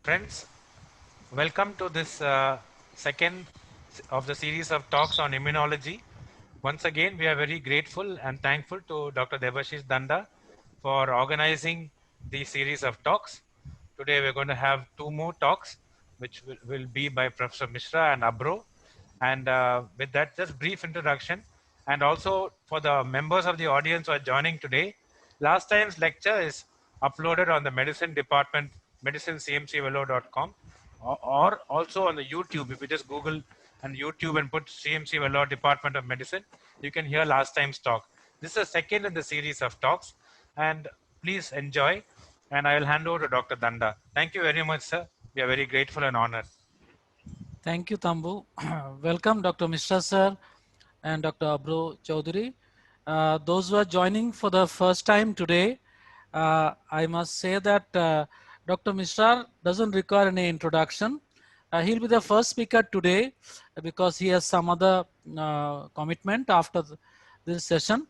Friends, welcome to this second of the series of talks on immunology. Once again, we are very grateful and thankful to Dr. Debashish Danda for organizing the series of talks. Today, we're going to have two more talks, which will be by Professor Mishra and Abro. And with that, just brief introduction. And also for the members of the audience who are joining today, last time's lecture is uploaded on the medicine department, medicincmcvelo.com, or also on the YouTube. If you just Google and YouTube and put CMC Vellore Department of Medicine, you can hear last time's talk. This is the second in the series of talks, and please enjoy. And I will hand over to Dr. Danda. Thank you very much, sir. We are very grateful and honored. Thank you, Tambu. Welcome, Dr. Mishra sir and Dr. Abro Chaudhary. Those who are joining for the first time today, I must say that Dr. Mishra doesn't require any introduction. He'll be the first speaker today because he has some other commitment after this session.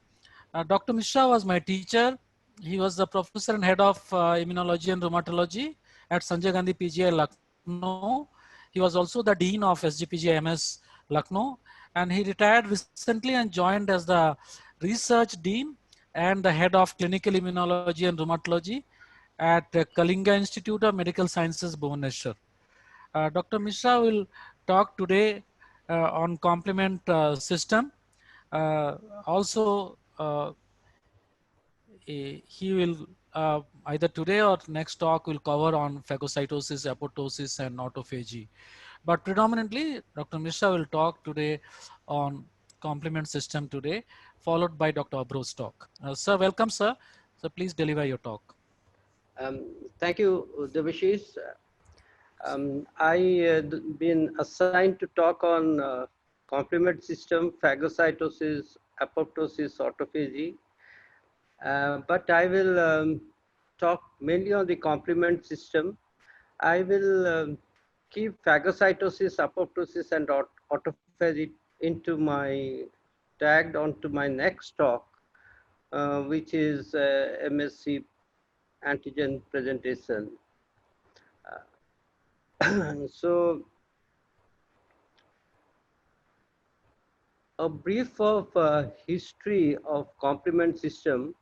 Dr. Mishra was my teacher. He was the professor and head of immunology and rheumatology at Sanjay Gandhi PGI Lucknow. He was also the dean of SGPGI MS Lucknow, and he retired recently and joined as the research dean and the head of clinical immunology and rheumatology at Kalinga Institute of Medical Sciences, Bhubaneswar. Dr. Mishra will talk today on complement system. Also, he will either today or next talk will cover on phagocytosis, apoptosis, and autophagy. But predominantly, Dr. Mishra will talk today on complement system today, followed by Dr. Abro's talk. Sir, welcome, sir. So please deliver your talk. Thank you, Devashish. I been assigned to talk on complement system, phagocytosis, apoptosis, autophagy. But I will talk mainly on the complement system. I will keep phagocytosis, apoptosis, and autophagy into my tagged onto my next talk, which is MSC antigen presentation. So a brief of history of complement system.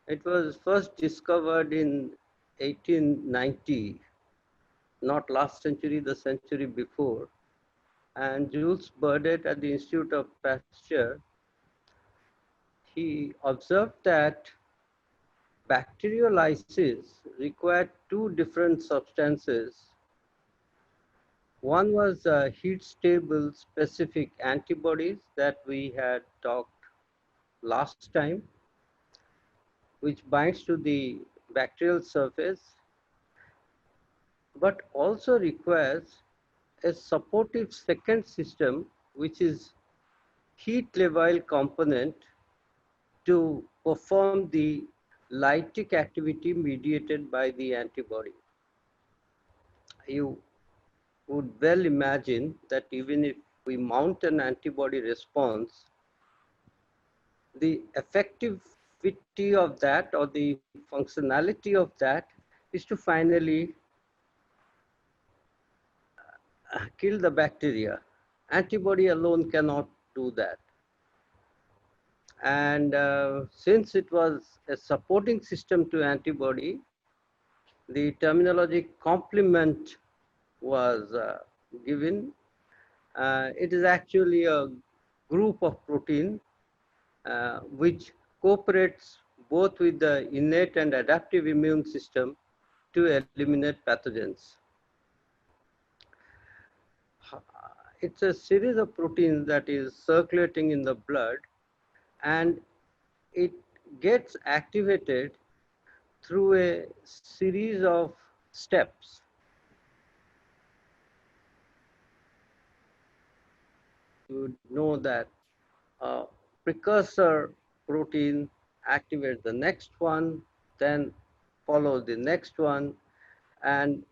It was first discovered in 1890, not last century, the century before. And Jules Burdett at the Institute of Pasteur, he observed that bacteriolysis required two different substances. One was heat stable specific antibodies that we had talked last time, which binds to the bacterial surface, but also requires a supportive second system, which is heat labile component to perform the lytic activity mediated by the antibody. You would well imagine that even if we mount an antibody response, the effectivity of that or the functionality of that is to finally kill the bacteria. Antibody alone cannot do that. And since it was a supporting system to antibody, the terminology complement was given. It is actually a group of protein which cooperates both with the innate and adaptive immune system to eliminate pathogens. It's a series of proteins that is circulating in the blood, and it gets activated through a series of steps. You would know that a precursor protein activates the next one, then follows the next one, and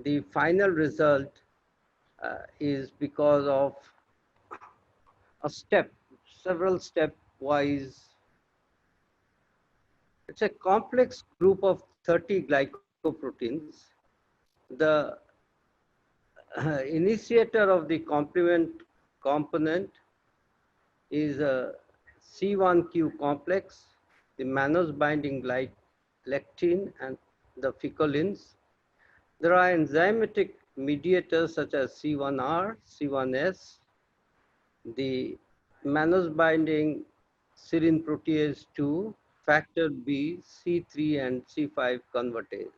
the final result is because of a step, several stepwise. It's a complex group of 30 glycoproteins, The initiator of the complement component is a C1q complex, the mannose binding lectin and the ficolins. There are enzymatic mediators such as C1R, C1S, the mannose binding serine protease 2, factor B, C3 and C5 convertase.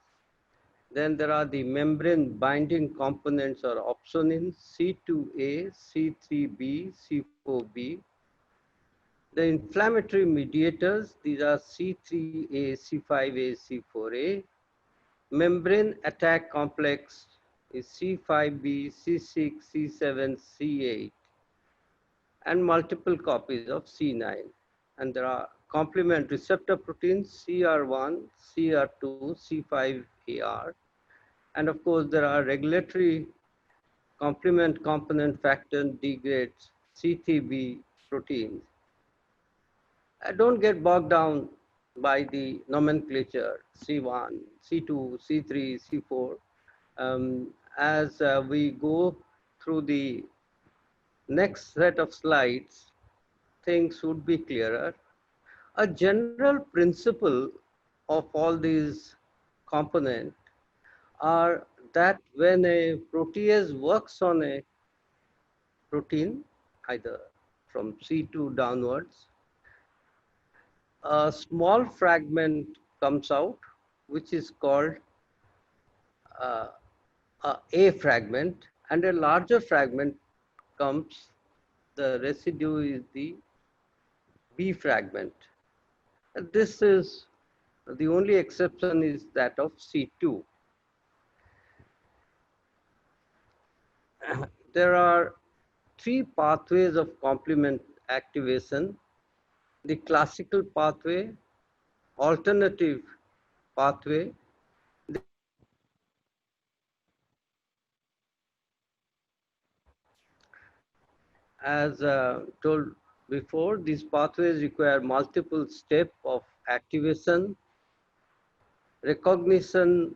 Then there are the membrane binding components or opsonins C2A, C3B, C4B. The inflammatory mediators, these are C3A, C5A, C4A. Membrane attack complex is C5B, C6, C7, C8, and multiple copies of C9. And there are complement receptor proteins CR1, CR2, C5AR. And of course, there are regulatory complement component factor degrades CTB proteins. Don't get bogged down by the nomenclature C1, C2, C3, C4. As we go through the next set of slides, things would be clearer. A general principle of all these components are that when a protease works on a protein, either from C2 downwards, a small fragment comes out, which is called a fragment, and a larger fragment comes, the residue is the B fragment. This is, the only exception is that of C2. There are three pathways of complement activation: the classical pathway, alternative pathway. As told before, these pathways require multiple steps of activation, recognition,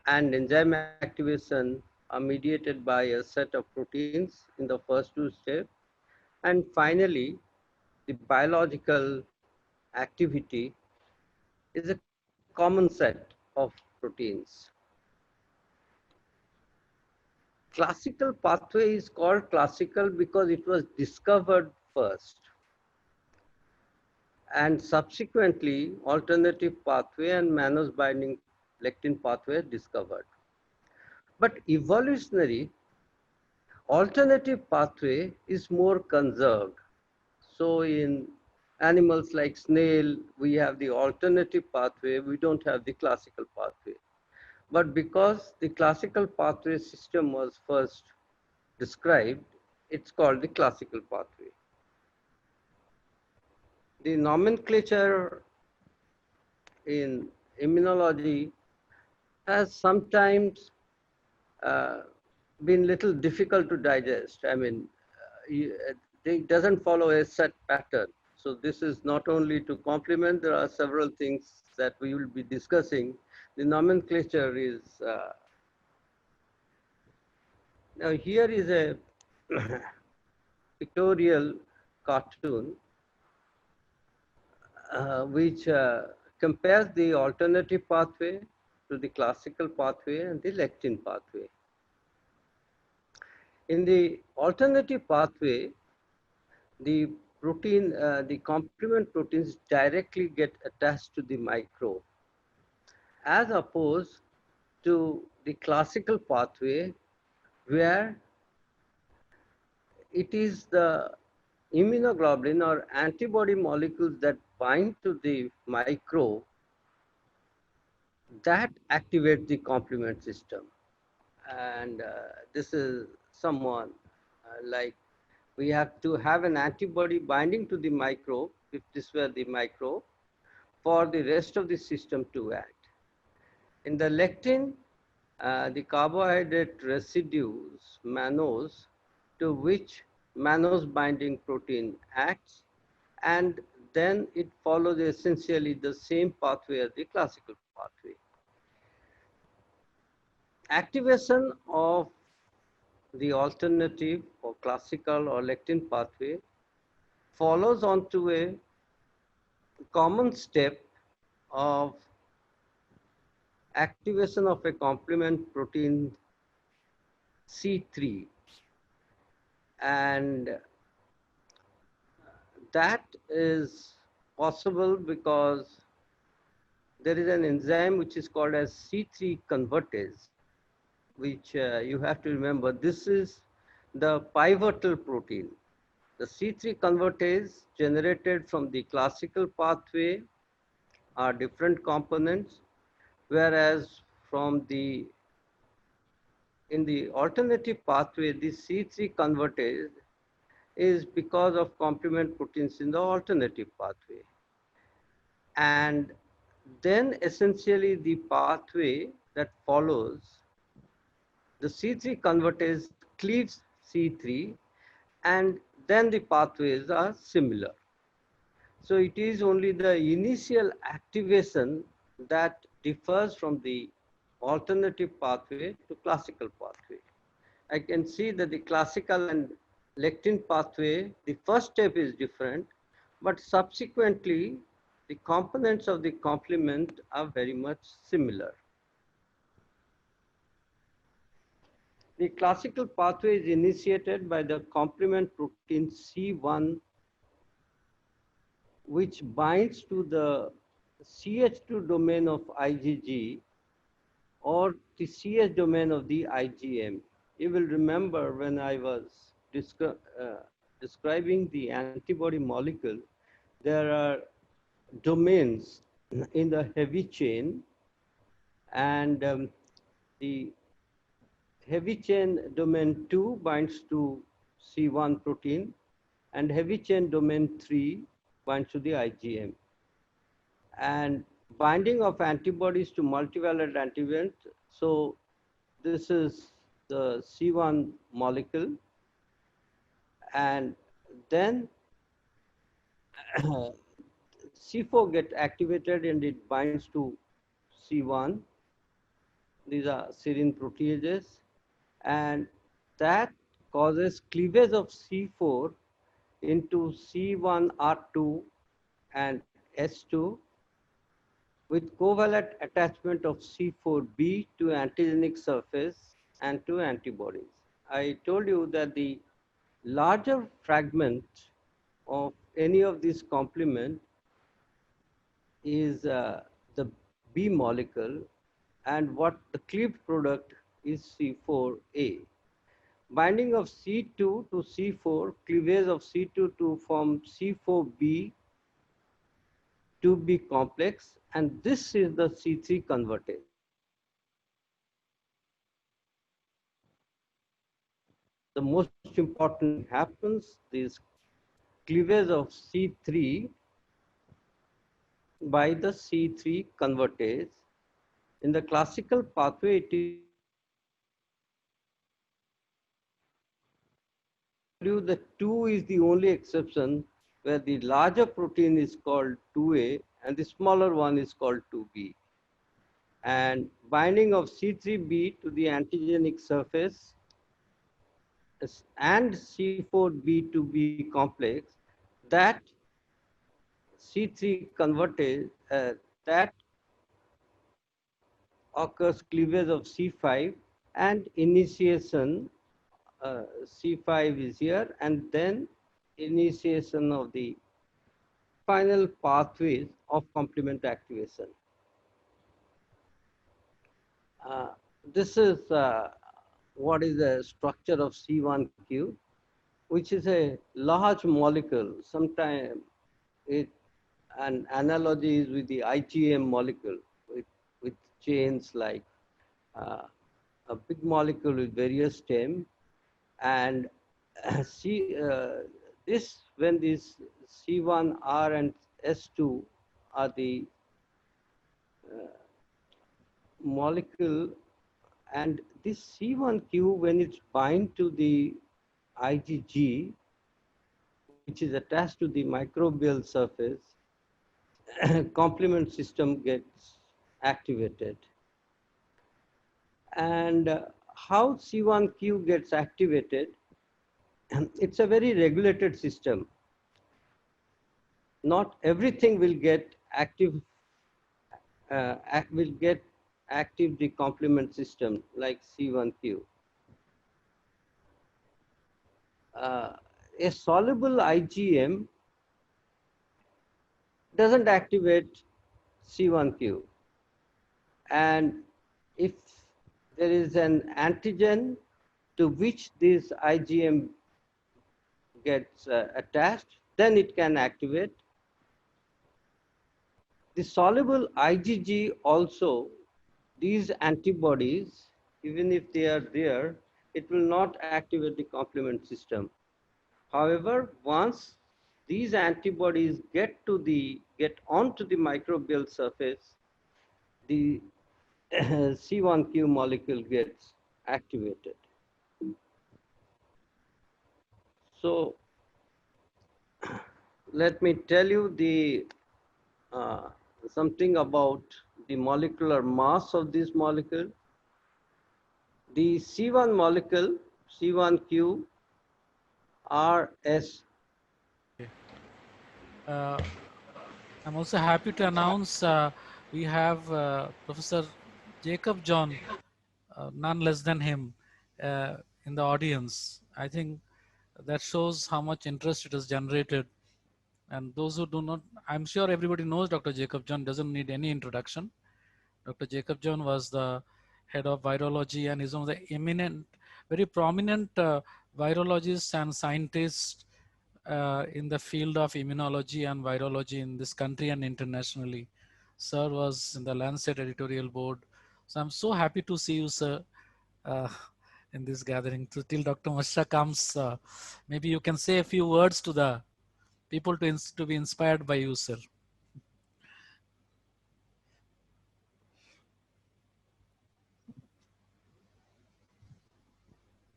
and enzyme activation are mediated by a set of proteins in the first two steps. And finally, the biological activity is a common set of proteins. Classical pathway is called classical because it was discovered first, and subsequently alternative pathway and mannose binding lectin pathway discovered. But evolutionary, alternative pathway is more conserved. So in animals like snail, we have the alternative pathway, we don't have the classical pathway. But because the classical pathway system was first described, it's called the classical pathway. The nomenclature in immunology has sometimes been little difficult to digest. I mean, it doesn't follow a set pattern. So this is not only to complement, there are several things that we will be discussing. The nomenclature is, now here is a pictorial cartoon which compares the alternative pathway to the classical pathway and the lectin pathway. In the alternative pathway, the protein, the complement proteins directly get attached to the microbe, as opposed to the classical pathway where it is the immunoglobulin or antibody molecules that bind to the microbe that activate the complement system. And this is someone like, we have to have an antibody binding to the microbe, if this were the microbe, for the rest of the system to act. In the lectin, the carbohydrate residues, mannose, to which mannose binding protein acts, and then it follows essentially the same pathway as the classical pathway. activation of the alternative or classical or lectin pathway follows onto a common step of activation of a complement protein C3, and that is possible because there is an enzyme which is called as C3 convertase, which you have to remember, this is the pivotal protein. The C3 convertase generated from the classical pathway are different components, whereas in the alternative pathway, the C3 convertase is because of complement proteins in the alternative pathway. And then essentially the pathway that follows, the C3 convertase cleaves C3, and then the pathways are similar. So it is only the initial activation that differs from the alternative pathway to classical pathway. I can see that the classical and lectin pathway, the first step is different, but subsequently the components of the complement are very much similar. The classical pathway is initiated by the complement protein C1, which binds to the CH2 domain of IgG or the CS domain of the IgM. You will remember when I was describing the antibody molecule, there are domains in the heavy chain, and the heavy chain domain 2 binds to C1 protein, and heavy chain domain 3 binds to the IgM. And binding of antibodies to multivalent antigens. So this is the C1 molecule, and then C4 get activated and it binds to C1. These are serine proteases, and that causes cleavage of C4 into C1R2 and S2 with covalent attachment of C4b to antigenic surface and to antibodies. I told you that the larger fragment of any of these complement is the B molecule, and what the cleaved product is C4a. Binding of C2 to C4, cleavage of C2 to form C4b 2b complex, and this is the C3 convertase. The most important happens, this cleavage of C3 by the C3 convertase. In the classical pathway, it is the 2 is the only exception where the larger protein is called 2A and the smaller one is called 2B. And binding of C3b to the antigenic surface and C4b to B complex, that C3 convertase, that occurs cleavage of C5 and initiation, C5 is here, and then initiation of the final pathways of complement activation. This is what is the structure of C1q, which is a large molecule. Sometimes an analogy is with the IgM molecule, with chains like a big molecule with various stem, and when this C1R and S2 are the molecule, and this C1q, when it's bind to the IgG, which is attached to the microbial surface, complement system gets activated. And how C1q gets activated, it's a very regulated system. Not everything will get active, will get active the complement system like C1q. A soluble IgM doesn't activate C1q. And if there is an antigen to which this IgM gets attached, then it can activate. The soluble IgG also, these antibodies, even if they are there, it will not activate the complement system. However, once these antibodies get onto the microbial surface, the C1q molecule gets activated. So let me tell you the something about the molecular mass of this molecule. The C1 molecule, C1q RS. I'm also happy to announce we have Professor Jacob John, none less than him, in the audience. I think that shows how much interest it has generated. And those who do not, I'm sure everybody knows Dr. Jacob John, doesn't need any introduction. Dr. Jacob John was the head of virology and is one of the eminent, very prominent virologists and scientists in the field of immunology and virology in this country and internationally. Sir was in the Lancet editorial board. So I'm so happy to see you, sir, uh, in this gathering. So till Dr. Mashra comes, maybe you can say a few words to the people to be inspired by you, sir.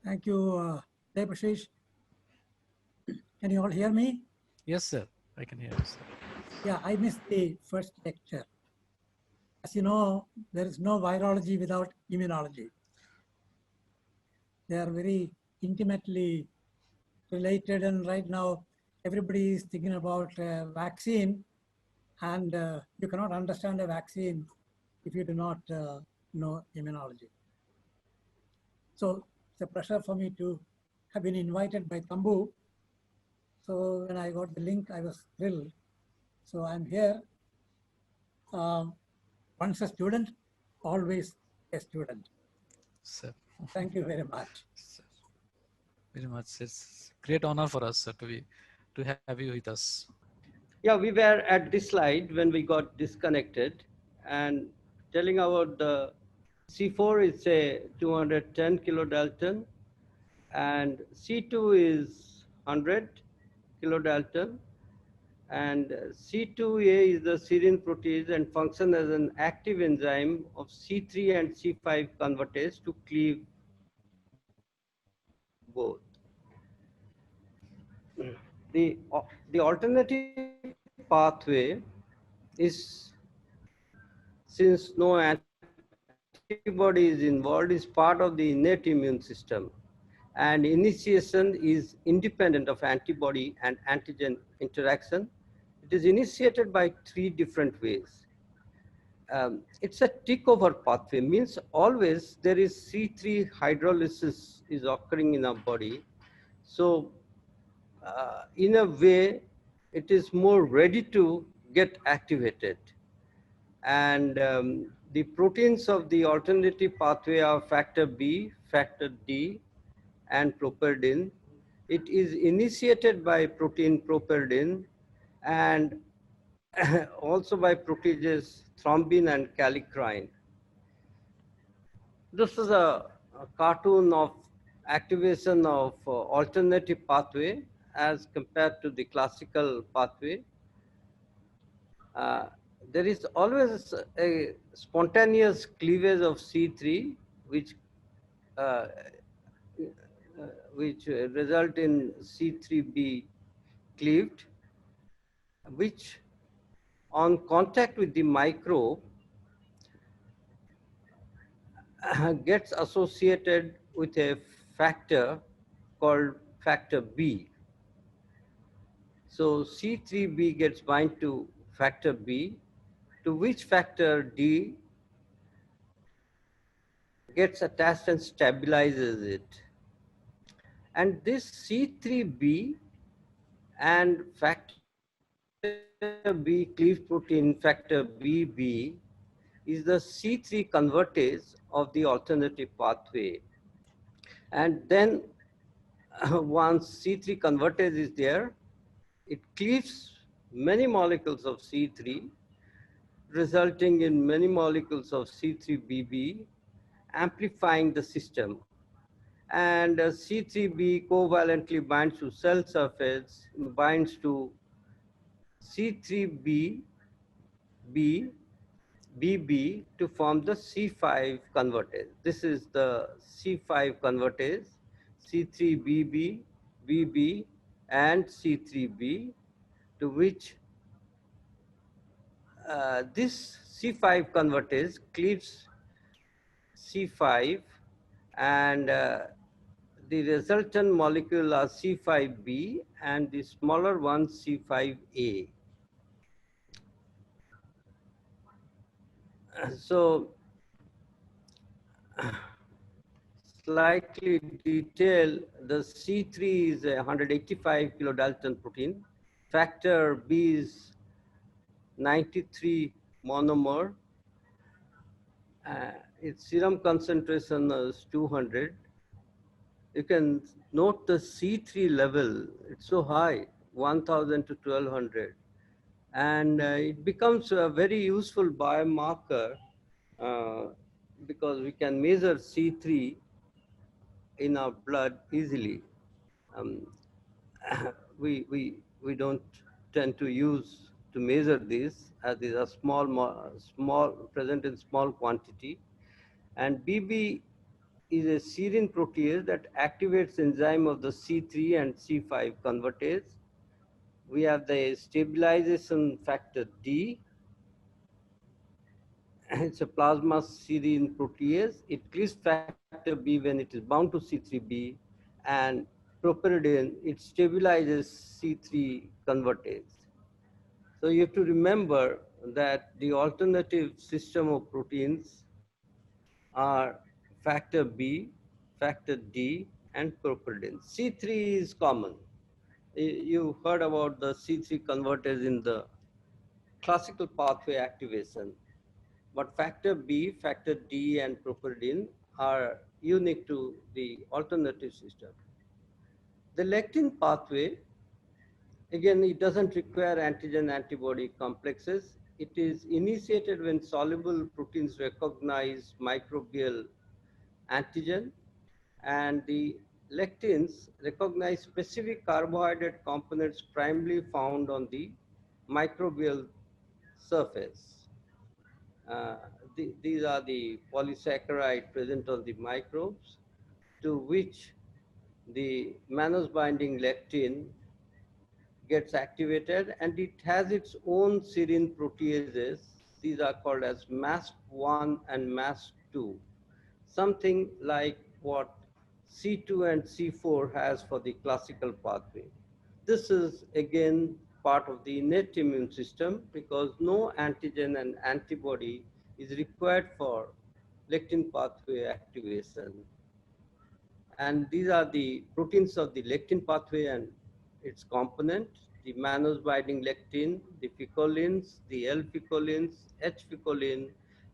Thank you, Debashish. Can you all hear me? Yes, sir. I can hear you, sir. Yeah, I missed the first lecture. As you know, there is no virology without immunology. They are very intimately related, and right now everybody is thinking about a vaccine, and you cannot understand a vaccine if you do not know immunology. So it's a pleasure for me to have been invited by Tambu. So when I got the link, I was thrilled. So I'm here. Once a student, always a student. Sir. Thank you very much. Sir. Very much. It's a great honor for us, sir, to have you with us. Yeah, we were at this slide when we got disconnected, and telling about the C4 is a 210 kilodalton, and C2 is 100 kilodalton, and C2A is the serine protease and function as an active enzyme of C3 and C5 convertase to cleave both. The alternative pathway is, since no antibody is involved, is part of the innate immune system, and initiation is independent of antibody and antigen interaction. It is initiated by three different ways. It's a takeover pathway, means always there is C3 hydrolysis is occurring in our body. So in a way, it is more ready to get activated. And the proteins of the alternative pathway are factor B, factor D, and properdin. It is initiated by protein properdin and also by proteases thrombin and kallikrein. This is a cartoon of activation of alternative pathway as compared to the classical pathway. There is always a spontaneous cleavage of C3, which result in C3b cleaved, which on contact with the microbe gets associated with a factor called factor B. So C3b gets bind to factor B, to which factor D gets attached and stabilizes it. And this C3b and factor B cleaved protein factor BB is the C3 convertase of the alternative pathway. And then once C3 convertase is there, it cleaves many molecules of C3, resulting in many molecules of C3BB, amplifying the system. And C3b covalently binds to cell surface, binds to C3b, BB to form the C5 convertase. This is the C5 convertase, C3BB, BB, and C3b, to which this C5 convertase cleaves C5, and the resultant molecule are C5b and the smaller one C5a. So slightly detail, the C3 is a 185 kilodalton protein. Factor B is 93 monomer. Its serum concentration is 200. You can note the C3 level, it's so high, 1000 to 1200. And it becomes a very useful biomarker because we can measure C3 in our blood easily. Um, we don't tend to use to measure this, as these are small present in small quantity. And BB is a serine protease that activates enzyme of the C3 and C5 convertase. We have the stabilization factor D. It's a plasma serine protease. It cleaves factor B when it is bound to C3b, and propyridine, it stabilizes C3 convertase. So you have to remember that the alternative system of proteins are factor B, factor D, and propyridine. C3 is common. You heard about the C3 convertase in the classical pathway activation. But factor B, factor D, and propyridine are unique to the alternative system. The lectin pathway, again, it doesn't require antigen-antibody complexes. It is initiated when soluble proteins recognize microbial antigen, and the lectins recognize specific carbohydrate components primarily found on the microbial surface. Uh, these are the polysaccharide present on the microbes, to which the mannose binding lectin gets activated, and it has its own serine proteases. These are called as MASP1 and MASP2, something like what C2 and C4 has for the classical pathway. This is again part of the innate immune system because no antigen and antibody is required for lectin pathway activation. And these are the proteins of the lectin pathway and its component, the mannose binding lectin, the ficolins, the L-ficolins, H-ficolin,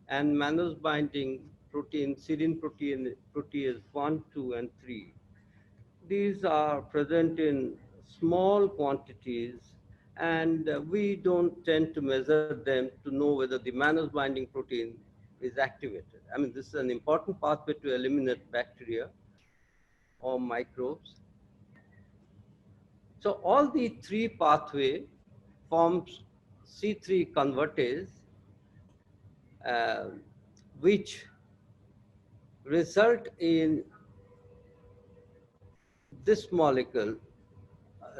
and mannose binding protein, serine protein, protease 1, 2, and 3. These are present in small quantities, and we don't tend to measure them to know whether the mannose binding protein is activated. I mean, this is an important pathway to eliminate bacteria or microbes. So all the three pathway forms C3 convertase, which result in this molecule,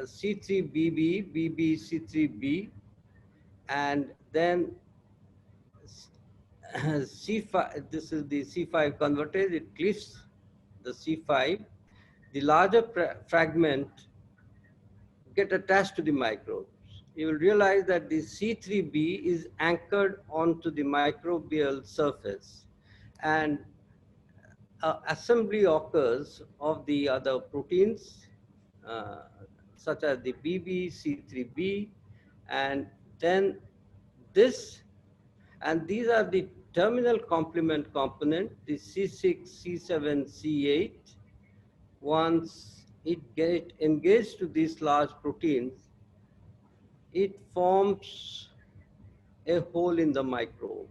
C3BB, BBC3B, and then C5, this is the C5 convertase, it clips the C5. The larger fragment get attached to the microbes. You will realize that the C3b is anchored onto the microbial surface, and assembly occurs of the other proteins uh, such as the BB, C3b, and then this, and these are the terminal complement component, the C6, C7, C8. Once it get engaged to these large proteins, it forms a hole in the microbe.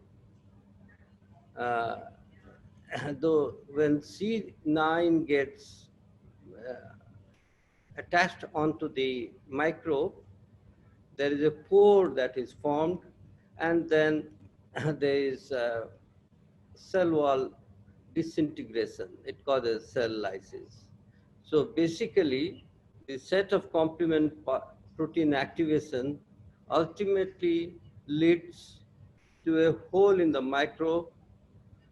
Uh, though when C9 gets attached onto the microbe, there is a pore that is formed, and then there is cell wall disintegration. It causes cell lysis. So basically, the set of complement protein activation ultimately leads to a hole in the microbe,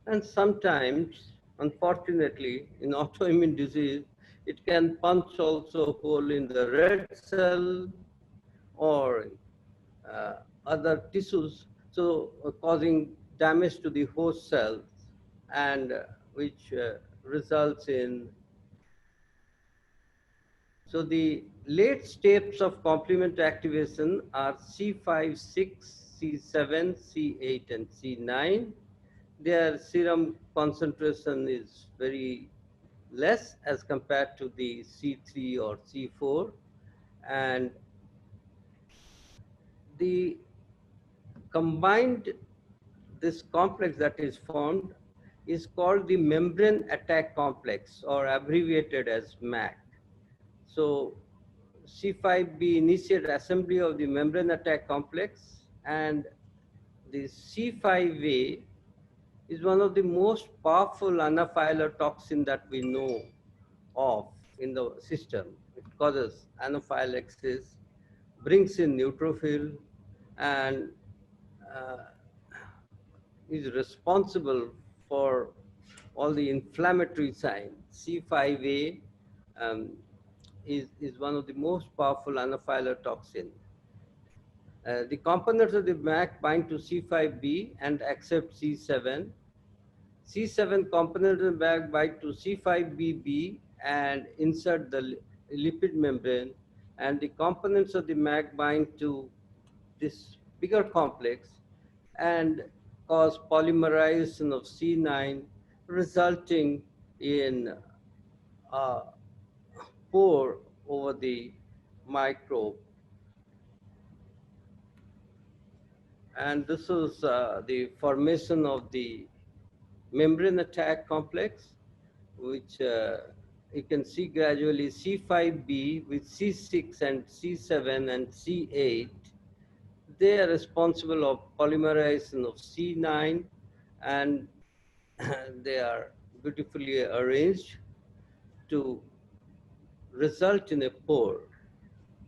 and sometimes, unfortunately, in autoimmune disease, it can punch also a hole in the red cell or other tissues, so causing damage to the host cells, and which results in. So the late steps of complement activation are C5, 6, C7, C8, and C9. Their serum concentration is very less as compared to the C3 or C4, and the combined, this complex that is formed is called the membrane attack complex, or abbreviated as MAC. So C5b initiate assembly of the membrane attack complex, and the C5a is one of the most powerful anaphylar toxin that we know of in the system. It causes anaphylaxis, brings in neutrophil, and uh, is responsible for all the inflammatory signs. C5a is one of the most powerful anaphylar toxin. The components of the MAC bind to C5b and accept C7. C7 components of the MAC bind to C5bb and insert the lipid membrane, and the components of the MAC bind to this bigger complex and cause polymerization of C9, resulting in pore over the microbe. And this is the formation of the membrane attack complex, which you can see gradually C5b with C6 and C7 and C8. They are responsible of polymerization of C9, and they are beautifully arranged to result in a pore.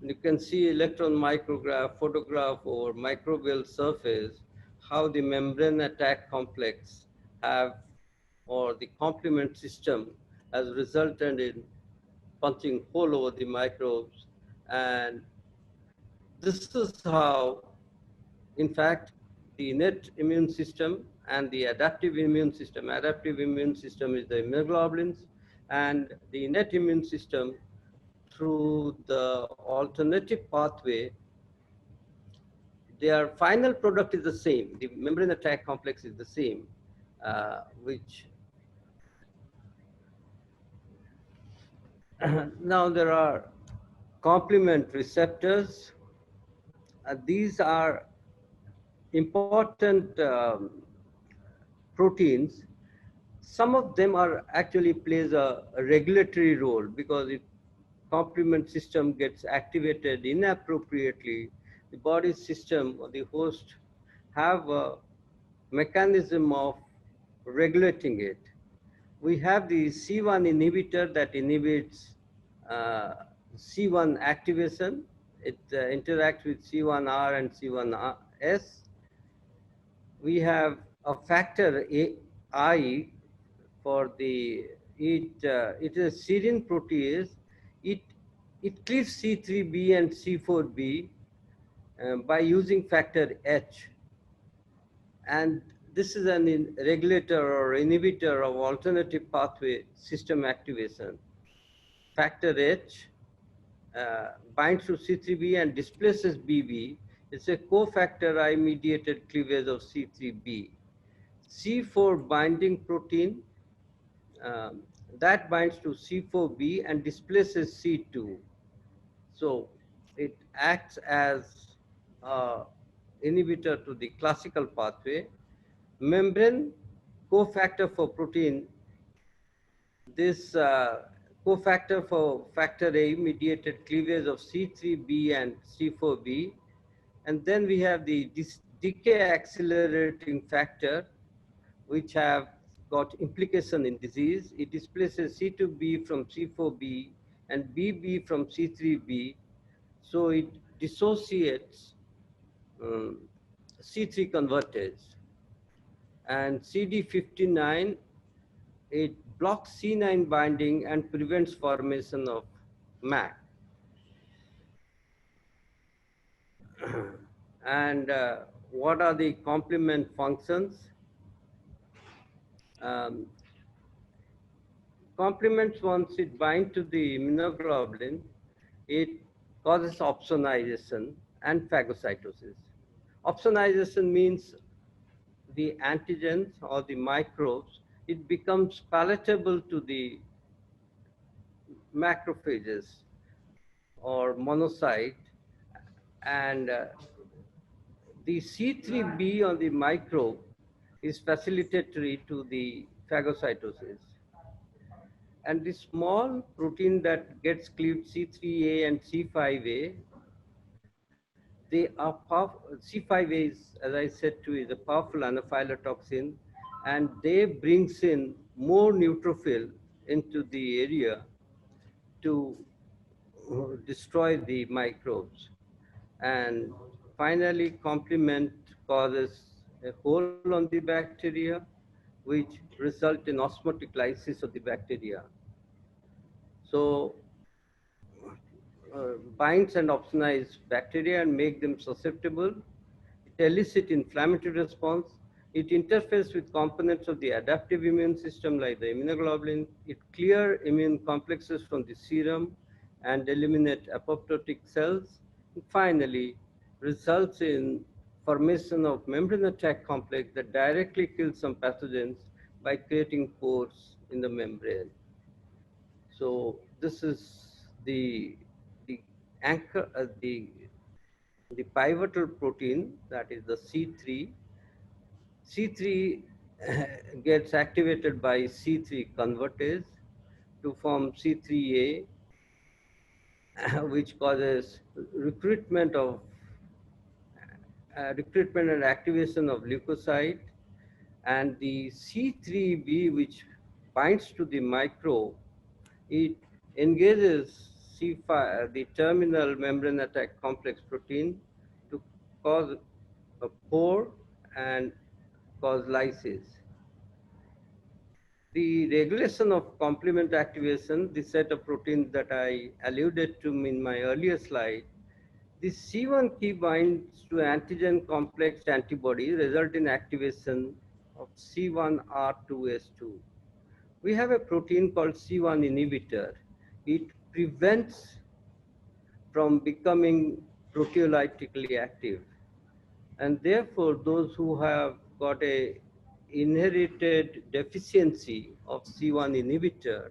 You can see electron micrograph, photograph over microbial surface, how the membrane attack complex have, or the complement system has resulted in punching hole over the microbes. And this is how, in fact, the innate immune system and the adaptive immune system is the immunoglobulins, and the innate immune system, through the alternative pathway, their final product is the same. The membrane attack complex is the same, which now there are complement receptors. These are important proteins. Some of them are actually plays a regulatory role, because if complement system gets activated inappropriately, the body system or the host have a mechanism of regulating it. We have the C1 inhibitor that inhibits C1 activation. It interacts with C1R and C1S. We have a factor I for the, it is a serine protease. It cleaves C3b and C4b by using factor H. And this is an regulator or inhibitor of alternative pathway system activation. Factor H binds to C3b and displaces BB. It's a cofactor I mediated cleavage of C3b. C4 binding protein um, that binds to C4b and displaces C2. So it acts as inhibitor to the classical pathway. Membrane cofactor for protein, this cofactor for factor A mediated cleavage of C3b and C4b. And then we have the decay accelerating factor, which have got implication in disease. It displaces C2b from C4b and BB from C3b. So it dissociates C3 convertase. And CD59, it blocks C9 binding and prevents formation of MAC. And what are the complement functions? Complements, once it binds to the immunoglobulin, it causes opsonization and phagocytosis. Opsonization means the antigens or the microbes, it becomes palatable to the macrophages or monocyte, and the C3b on the microbe is facilitatory to the phagocytosis. And the small protein that gets cleaved, C3a and C5a, they are powerful. C5a is, as I said to you, is a powerful anaphylotoxin, and they brings in more neutrophil into the area to destroy the microbes. And finally, complement causes a hole on the bacteria, which result in osmotic lysis of the bacteria. So binds and opsonize bacteria and make them susceptible. It elicits inflammatory response. It interferes with components of the adaptive immune system like the immunoglobulin. It clears immune complexes from the serum and eliminate apoptotic cells. And finally, results in formation of membrane attack complex that directly kills some pathogens by creating pores in the membrane. So this is the anchor, the pivotal protein, that is the C3. C3 gets activated by C3 convertase to form C3a, which causes recruitment and activation of leukocyte, and the C3b, which binds to the microbe, it engages C5, the terminal membrane attack complex protein, to cause a pore and cause lysis. The regulation of complement activation, the set of proteins that I alluded to in my earlier slide, the C1 key binds to antigen complex antibody, result in activation of C1R2S2. We have a protein called C1 inhibitor. It prevents from becoming proteolytically active. And therefore, those who have got a inherited deficiency of C1 inhibitor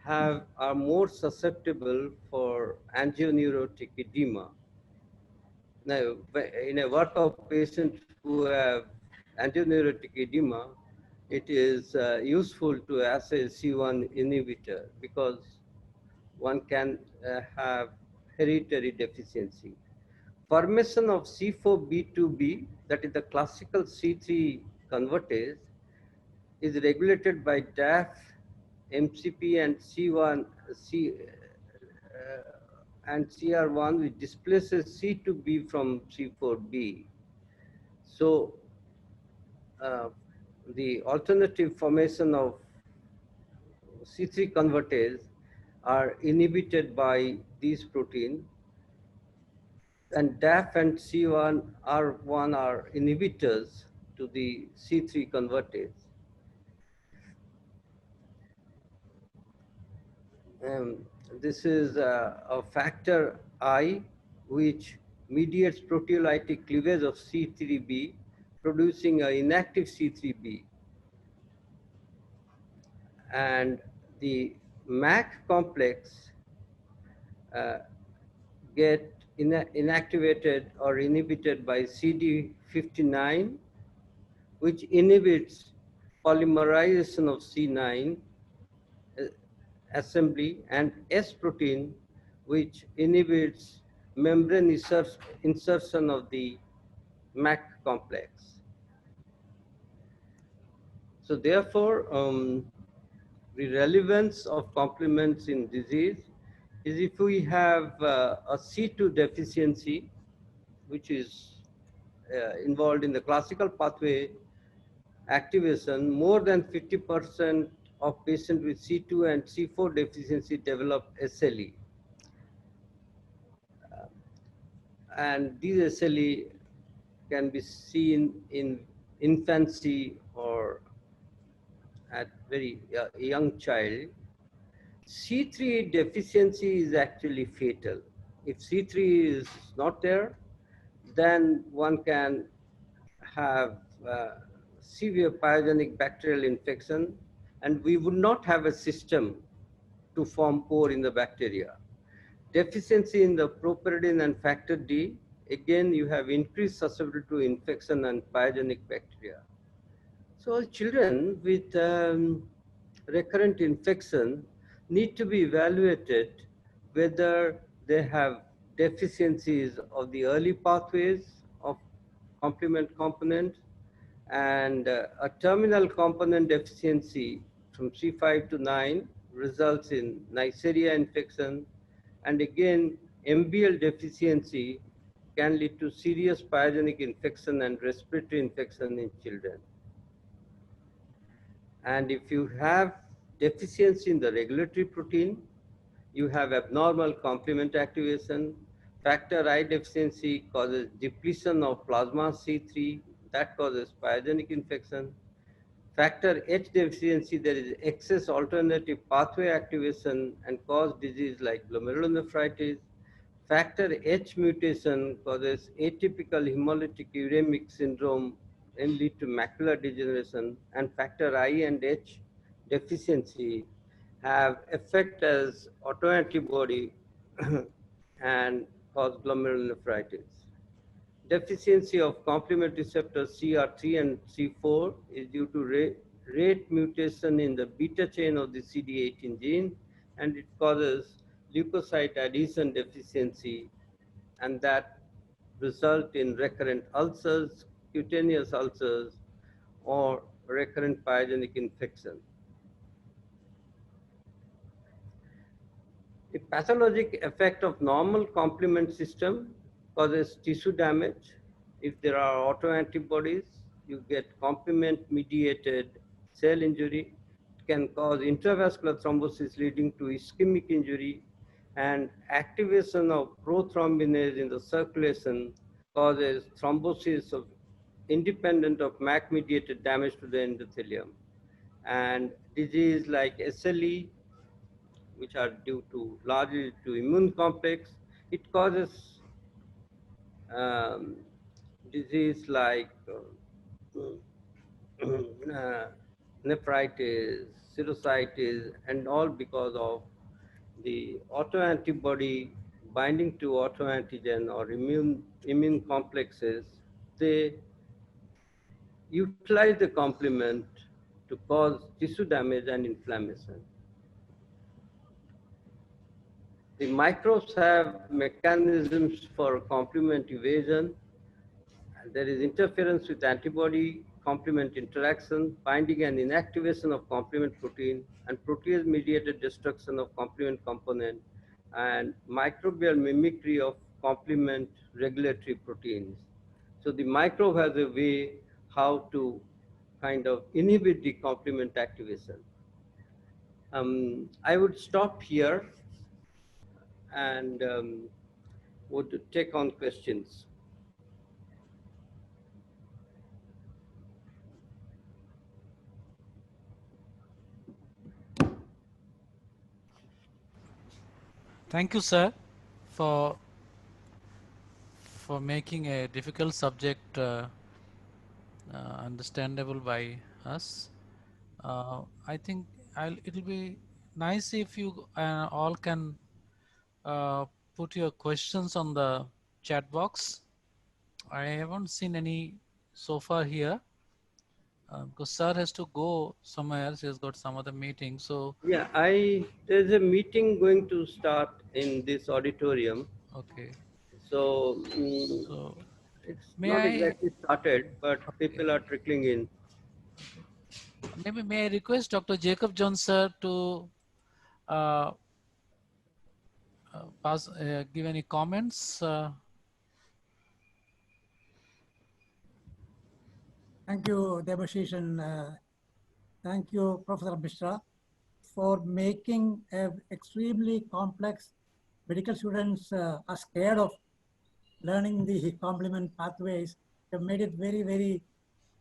are more susceptible for angioneurotic edema. Now, in a work of patients who have angioneurotic edema, it is useful to assay C1 inhibitor because one can have hereditary deficiency. Formation of C4B2B, that is the classical C3 convertase, is regulated by DAF, MCP, and and CR1, which displaces C2B from C4B. So the alternative formation of C3 convertase are inhibited by these proteins, and DAF and C1R1 are inhibitors to the C3 convertase. This is a factor I which mediates proteolytic cleavage of C3b, producing an inactive C3b. And the MAC complex get inactivated or inhibited by CD59, which inhibits polymerization of C9 assembly, and S protein, which inhibits membrane insertion of the MAC complex. So therefore, the relevance of complements in disease is if we have a C2 deficiency, which is involved in the classical pathway activation, more than 50% of patients with C2 and C4 deficiency develop SLE. And these SLE can be seen in infancy or at very young child. C3 deficiency is actually fatal. If C3 is not there, then one can have severe pyogenic bacterial infection, and we would not have a system to form pore in the bacteria. Deficiency in the propyridine and factor D, again, you have increased susceptibility to infection and pyogenic bacteria. So children with recurrent infection need to be evaluated whether they have deficiencies of the early pathways of complement components, and a terminal component deficiency from C5 to 9 results in Neisseria infection, and again MBL deficiency can lead to serious pyogenic infection and respiratory infection in children. And if you have deficiency in the regulatory protein, you have abnormal complement activation. Factor I deficiency causes depletion of plasma C3, that causes pyogenic infection. Factor H deficiency, there is excess alternative pathway activation and cause disease like glomerulonephritis. Factor H mutation causes atypical hemolytic uremic syndrome and lead to macular degeneration, and factor I and H deficiency have effect as autoantibody and cause glomerulonephritis. Deficiency of complement receptors CR3 and C4 is due to rate mutation in the beta chain of the CD18 gene, and it causes leukocyte adhesion deficiency, and that result in recurrent ulcers, cutaneous ulcers, or recurrent pyogenic infection. The pathologic effect of normal complement system causes tissue damage. If there are autoantibodies, you get complement-mediated cell injury. It can cause intravascular thrombosis leading to ischemic injury, and activation of prothrombinase in the circulation causes thrombosis of independent of MAC-mediated damage to the endothelium. And disease like SLE, which are due to largely to immune complex, it causes disease like nephritis, serositis, and all because of the autoantibody binding to autoantigen or immune complexes. They utilize the complement to cause tissue damage and inflammation. The microbes have mechanisms for complement evasion. There is interference with antibody complement interaction, binding and inactivation of complement protein, and protease mediated destruction of complement component, and microbial mimicry of complement regulatory proteins. So the microbe has a way how to kind of inhibit the complement activation. I would stop here and would take on questions. Thank you, sir, for making a difficult subject understandable by us. I think it'll be nice if you all can put your questions on the chat box. I haven't seen any so far here because sir has to go somewhere else. He has got some other meeting. So Yeah, there's a meeting going to start in this auditorium. okay. So So it's may not I? exactly started, but Okay. people are trickling in. Maybe may I request Dr. Jacob Jones sir to uh, give any comments? Thank you, Debashish, and thank you, Professor Mishra, for making an extremely complex. Medical students are scared of learning the complement pathways. You have made it very, very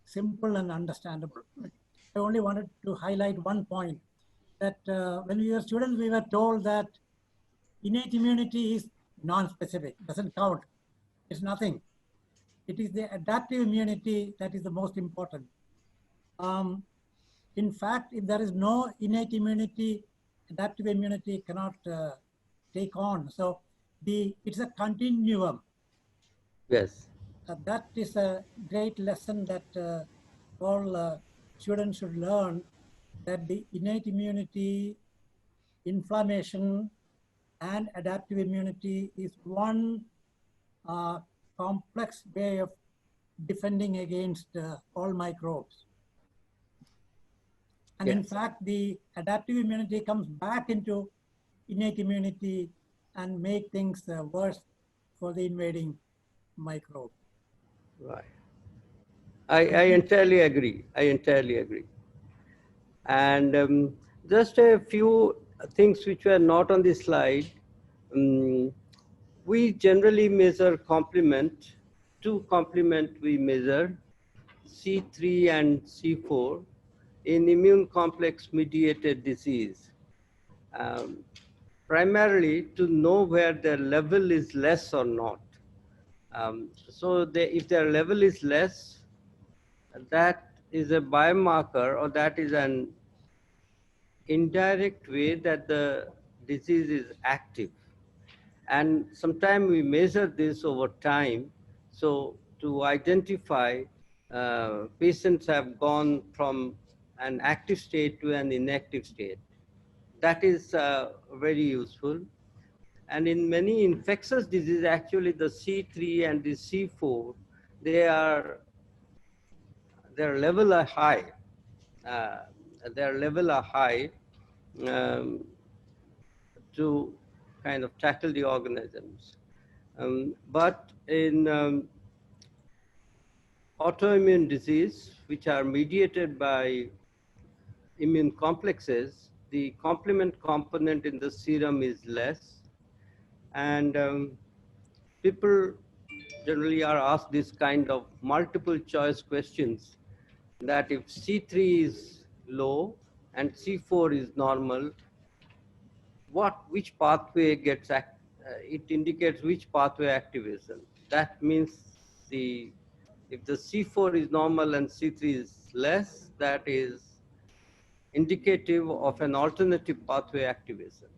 simple and understandable. I only wanted to highlight one point, that when we were students, we were told that innate immunity is non-specific, doesn't count. It's nothing. It is the adaptive immunity that is the most important. In fact, if there is no innate immunity, adaptive immunity cannot take on. So it's a continuum. Yes. That is a great lesson that all students should learn, that the innate immunity, inflammation, and adaptive immunity is one complex way of defending against all microbes. And in Yes. fact, the adaptive immunity comes back into innate immunity and make things worse for the invading microbe. Right. I entirely agree. I entirely agree. And just a few things which were not on the slide. We generally measure complement. Two complement we measure, C3 and C4, in immune complex mediated disease. Primarily to know where their level is less or not. So if their level is less, that is a biomarker, or that is an indirect way that the disease is active. And sometimes we measure this over time. So to identify patients have gone from an active state to an inactive state. That is very useful. And in many infectious diseases, actually the C3 and the C4, their level are high. Their level are high um, to kind of tackle the organisms. But in autoimmune disease, which are mediated by immune complexes, the complement component in the serum is less. And people generally are asked this kind of multiple choice questions, that if C3 is low and C4 is normal, which pathway gets it indicates which pathway activation. That means if the C4 is normal and C3 is less, that is indicative of an alternative pathway activation.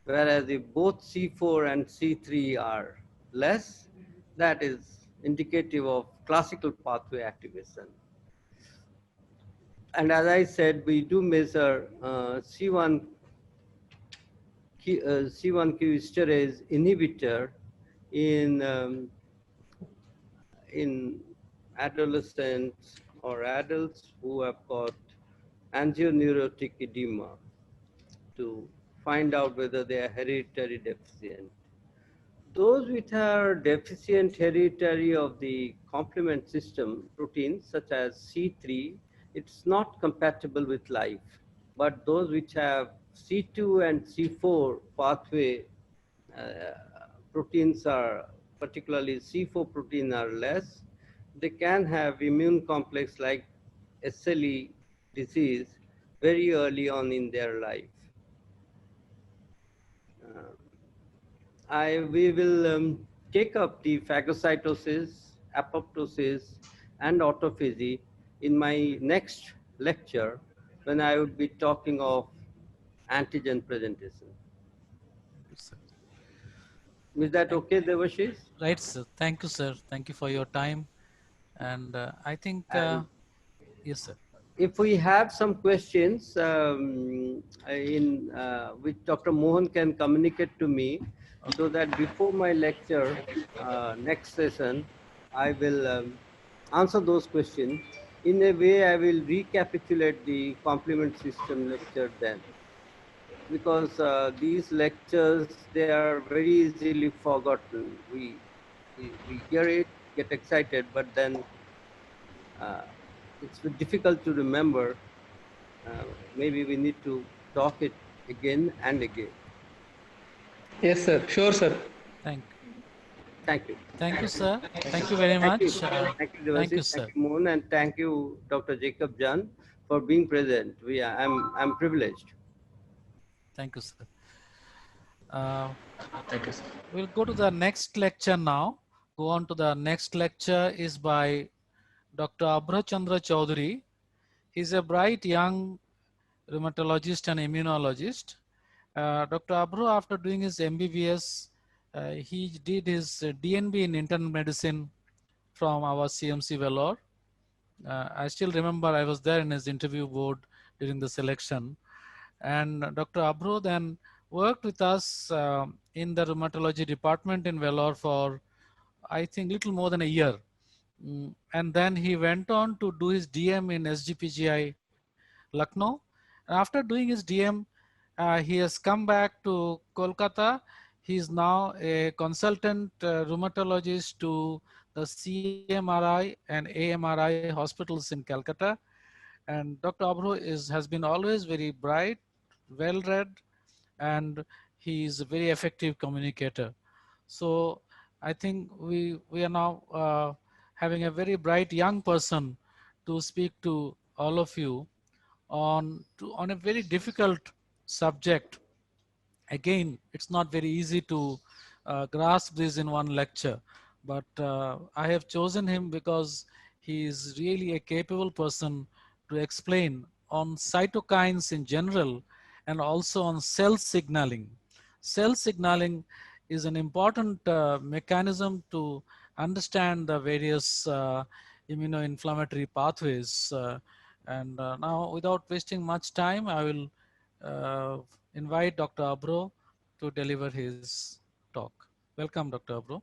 Whereas if both C4 and C3 are less, that is indicative of classical pathway activation. And as I said, we do measure C1Q esterase inhibitor in adolescents or adults who have got angioneurotic edema, to find out whether they are hereditary deficient. Those which are deficient hereditary of the complement system proteins such as C3 it's not compatible with life. But those which have C2 and C4 pathway uh, proteins are, particularly C4 protein are less, they can have immune complex like SLE disease very early on in their life. We will take up the phagocytosis, apoptosis, and autophagy in my next lecture when I would be talking of antigen presentation. Is that okay, Devashish? Right, sir. Thank you, sir. Thank you for your time. And I think, And yes, sir. if we have some questions which Dr. Mohan can communicate to me, so that before my lecture, next session, I will answer those questions. In a way, I will recapitulate the complement system lecture then, because these lectures, they are very easily forgotten. We hear it, get excited, but then it's difficult to remember. Maybe we need to talk it again and again. Yes, sir. Sure, sir. Thank Thank you. Thank you, sir. Thank you very Thank you. much. Thank you, Thank you, Devashish. sir. Thank you, Mohan, and thank you, Dr. Jacob Jan, for being present. I'm privileged. Thank you, sir. Uh, Thank you, sir. we'll go to the next lecture now. Go on to the next lecture is by Dr. Abra Chandra Chaudhary. He's a bright young rheumatologist and immunologist. Dr. Abra, after doing his MBBS, he did his DNB in internal medicine from our CMC Vellore. I still remember I was there in his interview board during the selection. And Dr. Abro then worked with us in the rheumatology department in Vellore for, I think, little more than a year. And then he went on to do his DM in SGPGI Lucknow. After doing his DM, he has come back to Kolkata. He is now a consultant rheumatologist to the CMRI and AMRI hospitals in Calcutta. And Dr. Abro has been always very bright, well-read, and he is a very effective communicator. So I think we are now having a very bright young person to speak to all of you on a very difficult subject. Again, it's not very easy to grasp this in one lecture, but I have chosen him because he is really a capable person to explain on cytokines in general and also on cell signaling. Cell signaling is an important mechanism to understand the various immunoinflammatory pathways. Now, without wasting much time, I will invite Dr. Abro to deliver his talk. Welcome, Dr. Abro.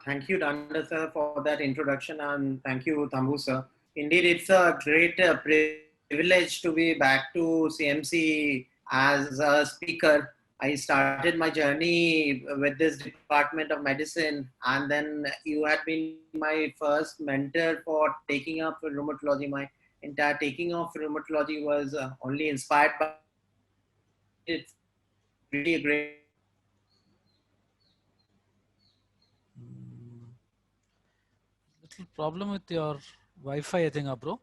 Thank you, Danda sir, for that introduction, and thank you, Tambu sir. Indeed, it's a great privilege to be back to CMC as a speaker. I started my journey with this department of medicine, and then you had been my first mentor for taking up rheumatology. My entire taking of rheumatology was only inspired by it's really a great. Little problem with your Wi-Fi, I think, Abro.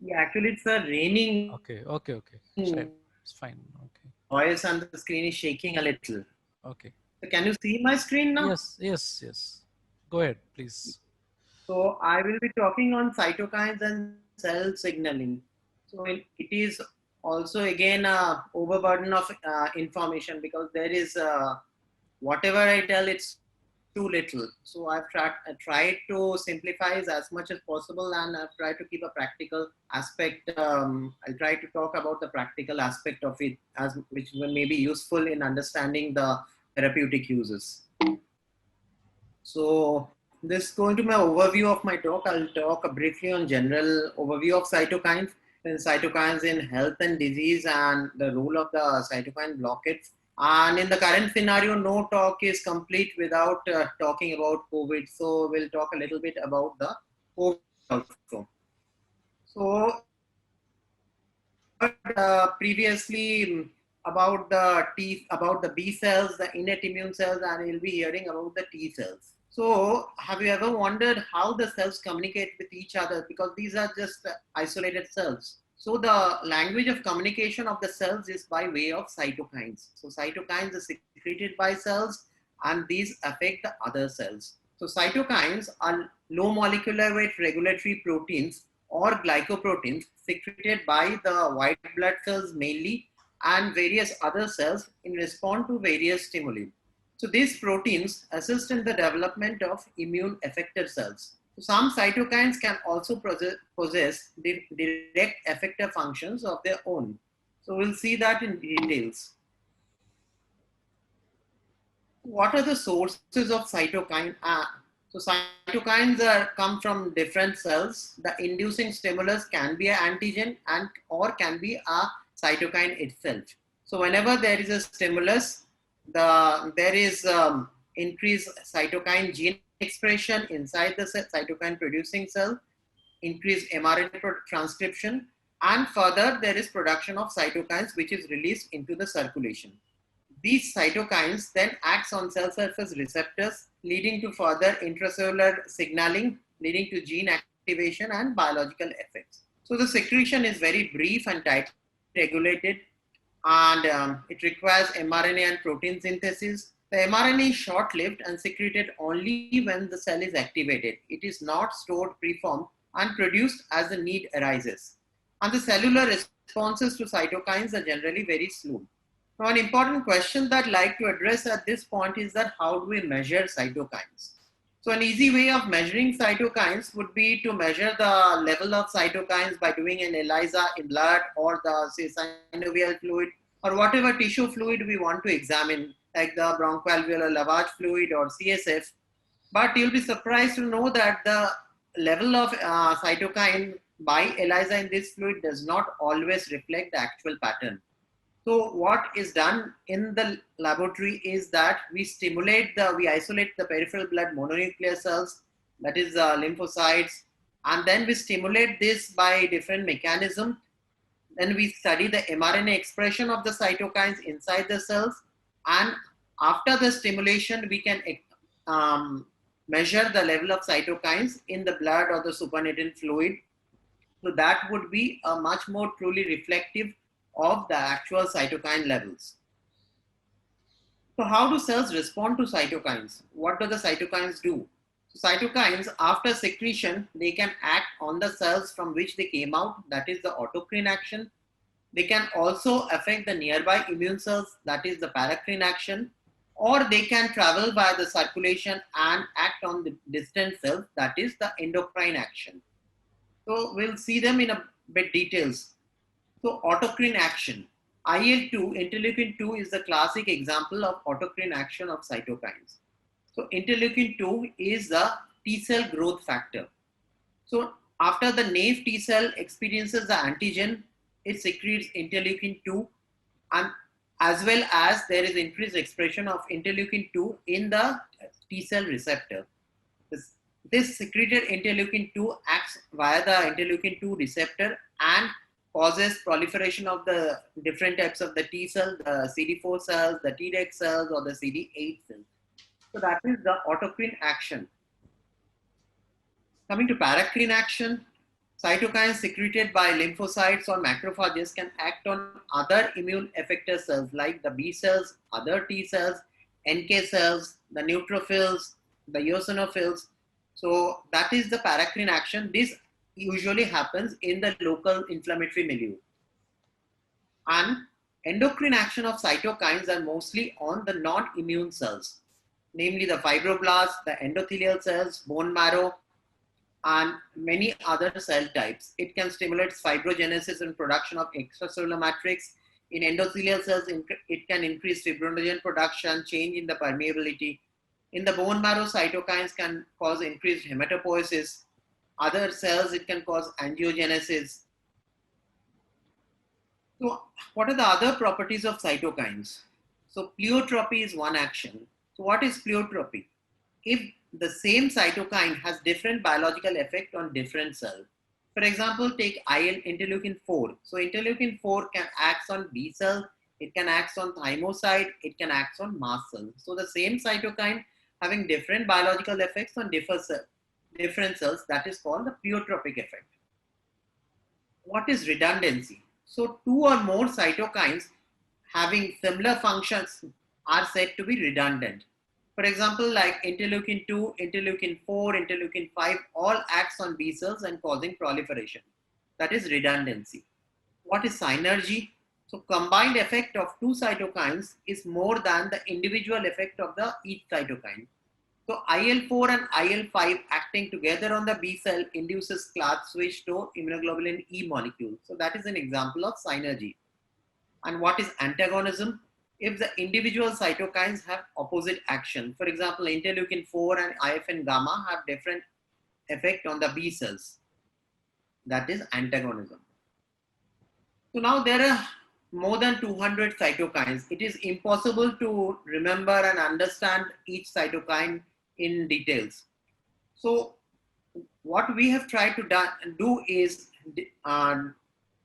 Yeah, actually, it's raining. Okay. It's fine. Okay. Voice and the screen is shaking a little. Okay. So can you see my screen now? Yes. Go ahead, please. So I will be talking on cytokines and cell signaling. So it is also again a overburden of information, because there is whatever I tell, it's too little. So I've tried to simplify as much as possible, and I've tried to keep a practical aspect. I'll try to talk about the practical aspect of it, which may be useful in understanding the therapeutic uses. So this is going to be my overview of my talk. I'll talk briefly on general overview of cytokines and cytokines in health and disease and the role of the cytokine blockades. And in the current scenario, no talk is complete without talking about COVID. So we'll talk a little bit about the COVID also. So previously about the B cells, the innate immune cells, and we'll be hearing about the T cells. So have you ever wondered how the cells communicate with each other? Because these are just isolated cells. So the language of communication of the cells is by way of cytokines. So cytokines are secreted by cells, and these affect the other cells. So cytokines are low molecular weight regulatory proteins or glycoproteins secreted by the white blood cells mainly and various other cells in response to various stimuli. So these proteins assist in the development of immune effector cells. So some cytokines can also possess direct effector functions of their own. So we'll see that in details. What are the sources of cytokine? So cytokines come from different cells. The inducing stimulus can be an antigen and or can be a cytokine itself. So whenever there is a stimulus, there is increased cytokine gene expression inside the cytokine producing cell, increased mRNA transcription, and further there is production of cytokines which is released into the circulation. These cytokines then acts on cell surface receptors, leading to further intracellular signaling, leading to gene activation and biological effects. So the secretion is very brief and tightly regulated, and it requires mRNA and protein synthesis. The mRNA is short-lived and secreted only when the cell is activated. It is not stored preformed and produced as the need arises. And the cellular responses to cytokines are generally very slow. Now, an important question that I'd like to address at this point is that how do we measure cytokines? So an easy way of measuring cytokines would be to measure the level of cytokines by doing an ELISA in blood or the synovial fluid or whatever tissue fluid we want to examine, like the bronchoalveolar lavage fluid or CSF. But you'll be surprised to know that the level of cytokine by ELISA in this fluid does not always reflect the actual pattern. So what is done in the laboratory is that we isolate the peripheral blood mononuclear cells, that is lymphocytes, and then we stimulate this by different mechanisms. Then we study the mRNA expression of the cytokines inside the cells, and after the stimulation, we can measure the level of cytokines in the blood or the supernatant fluid. So that would be a much more truly reflective of the actual cytokine levels. So how do cells respond to cytokines? What do the cytokines do? So cytokines, after secretion, they can act on the cells from which they came out, that is the autocrine action. They can also affect the nearby immune cells, that is the paracrine action, or they can travel by the circulation and act on the distant cells, that is the endocrine action. So we'll see them in a bit details. So autocrine action. IL-2, interleukin-2 is the classic example of autocrine action of cytokines. So interleukin-2 is the T cell growth factor. So after the naive T cell experiences the antigen, it secretes interleukin-2, and as well as there is increased expression of interleukin-2 in the T cell receptor. This secreted interleukin-2 acts via the interleukin-2 receptor and causes proliferation of the different types of the T cell, the CD4 cells, the Treg cells, or the CD8 cells. So that is the autocrine action. Coming to paracrine action, cytokines secreted by lymphocytes or macrophages can act on other immune effector cells like the B cells, other T cells, NK cells, the neutrophils, the eosinophils. So that is the paracrine action. This usually happens in the local inflammatory milieu. And endocrine action of cytokines are mostly on the non-immune cells, namely the fibroblasts, the endothelial cells, bone marrow, and many other cell types. It can stimulate fibrogenesis and production of extracellular matrix. In endothelial cells, it can increase fibrinogen production, change in the permeability. In the bone marrow, cytokines can cause increased hematopoiesis. Other cells, it can cause angiogenesis. So what are the other properties of cytokines? So pleiotropy is one action. So what is pleiotropy? If the same cytokine has different biological effect on different cells. For example, take interleukin 4. So interleukin 4 can act on B cell, it can act on thymocyte, it can act on mast cells. So the same cytokine having different biological effects on different cells, that is called the pleiotropic effect. What is redundancy? So two or more cytokines having similar functions are said to be redundant. For example, like interleukin 2, interleukin 4, interleukin 5, all acts on B cells and causing proliferation. That is redundancy. What is synergy? So combined effect of two cytokines is more than the individual effect of each cytokine. So IL-4 and IL-5 acting together on the B cell induces class switch to immunoglobulin E molecule. So that is an example of synergy. And what is antagonism? If the individual cytokines have opposite action. For example, interleukin 4 and IFN gamma have different effect on the B cells. That is antagonism. So now there are more than 200 cytokines. It is impossible to remember and understand each cytokine in details. So what we have tried to do is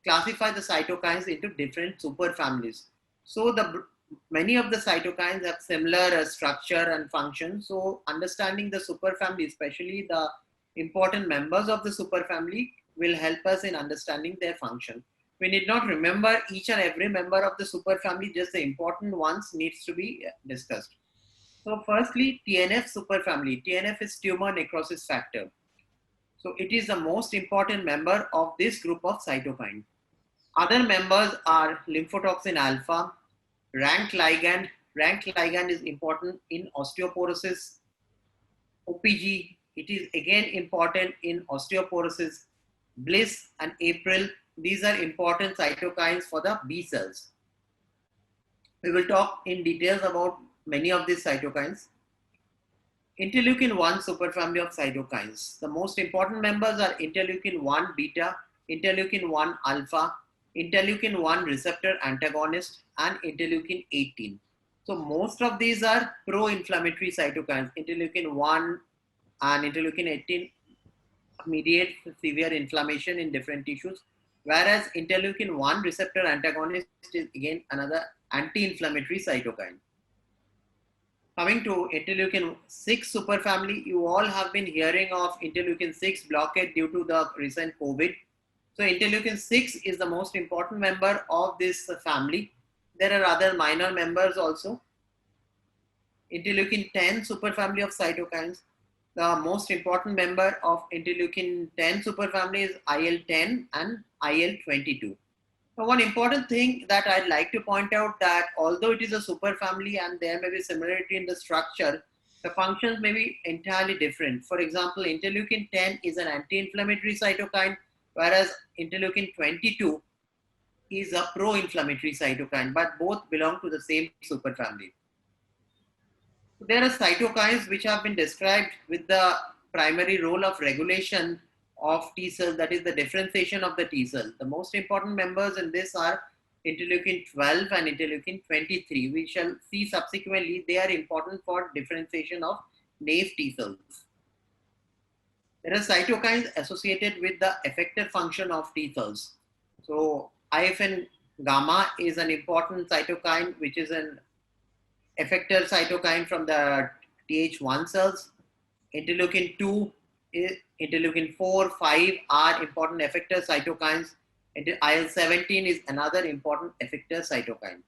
classify the cytokines into different superfamilies. So many of the cytokines have similar structure and function. So understanding the superfamily, especially the important members of the superfamily, will help us in understanding their function. We need not remember each and every member of the superfamily, just the important ones needs to be discussed. So firstly, TNF superfamily. TNF is tumor necrosis factor. So it is the most important member of this group of cytokine. Other members are lymphotoxin alpha, rank ligand. Rank ligand is important in osteoporosis. OPG, it is again important in osteoporosis. BLyS and April, these are important cytokines for the B cells. We will talk in details about many of these cytokines. Interleukin 1 superfamily of cytokines. The most important members are interleukin 1 beta, interleukin 1 alpha, interleukin 1 receptor antagonist, and interleukin 18. So most of these are pro-inflammatory cytokines. Interleukin 1 and interleukin 18 mediate severe inflammation in different tissues, whereas interleukin 1 receptor antagonist is again another anti-inflammatory cytokine. Coming to interleukin 6 superfamily, you all have been hearing of interleukin 6 blockade due to the recent COVID. So interleukin 6 is the most important member of this family. There are other minor members also. Interleukin 10 superfamily of cytokines. The most important member of interleukin 10 superfamily is IL-10 and IL-22. Now, one important thing that I'd like to point out that although it is a superfamily and there may be similarity in the structure, the functions may be entirely different. For example, interleukin 10 is an anti-inflammatory cytokine, whereas interleukin 22 is a pro-inflammatory cytokine, but both belong to the same superfamily. There are cytokines which have been described with the primary role of regulation of T cells, that is the differentiation of the T cell. The most important members in this are interleukin 12 and interleukin 23. We shall see subsequently they are important for differentiation of naive T cells. There are cytokines associated with the effector function of T cells. So IFN gamma is an important cytokine which is an effector cytokine from the Th1 cells. Interleukin 2, interleukin 4, 5 are important effector cytokines. IL-17 is another important effector cytokine.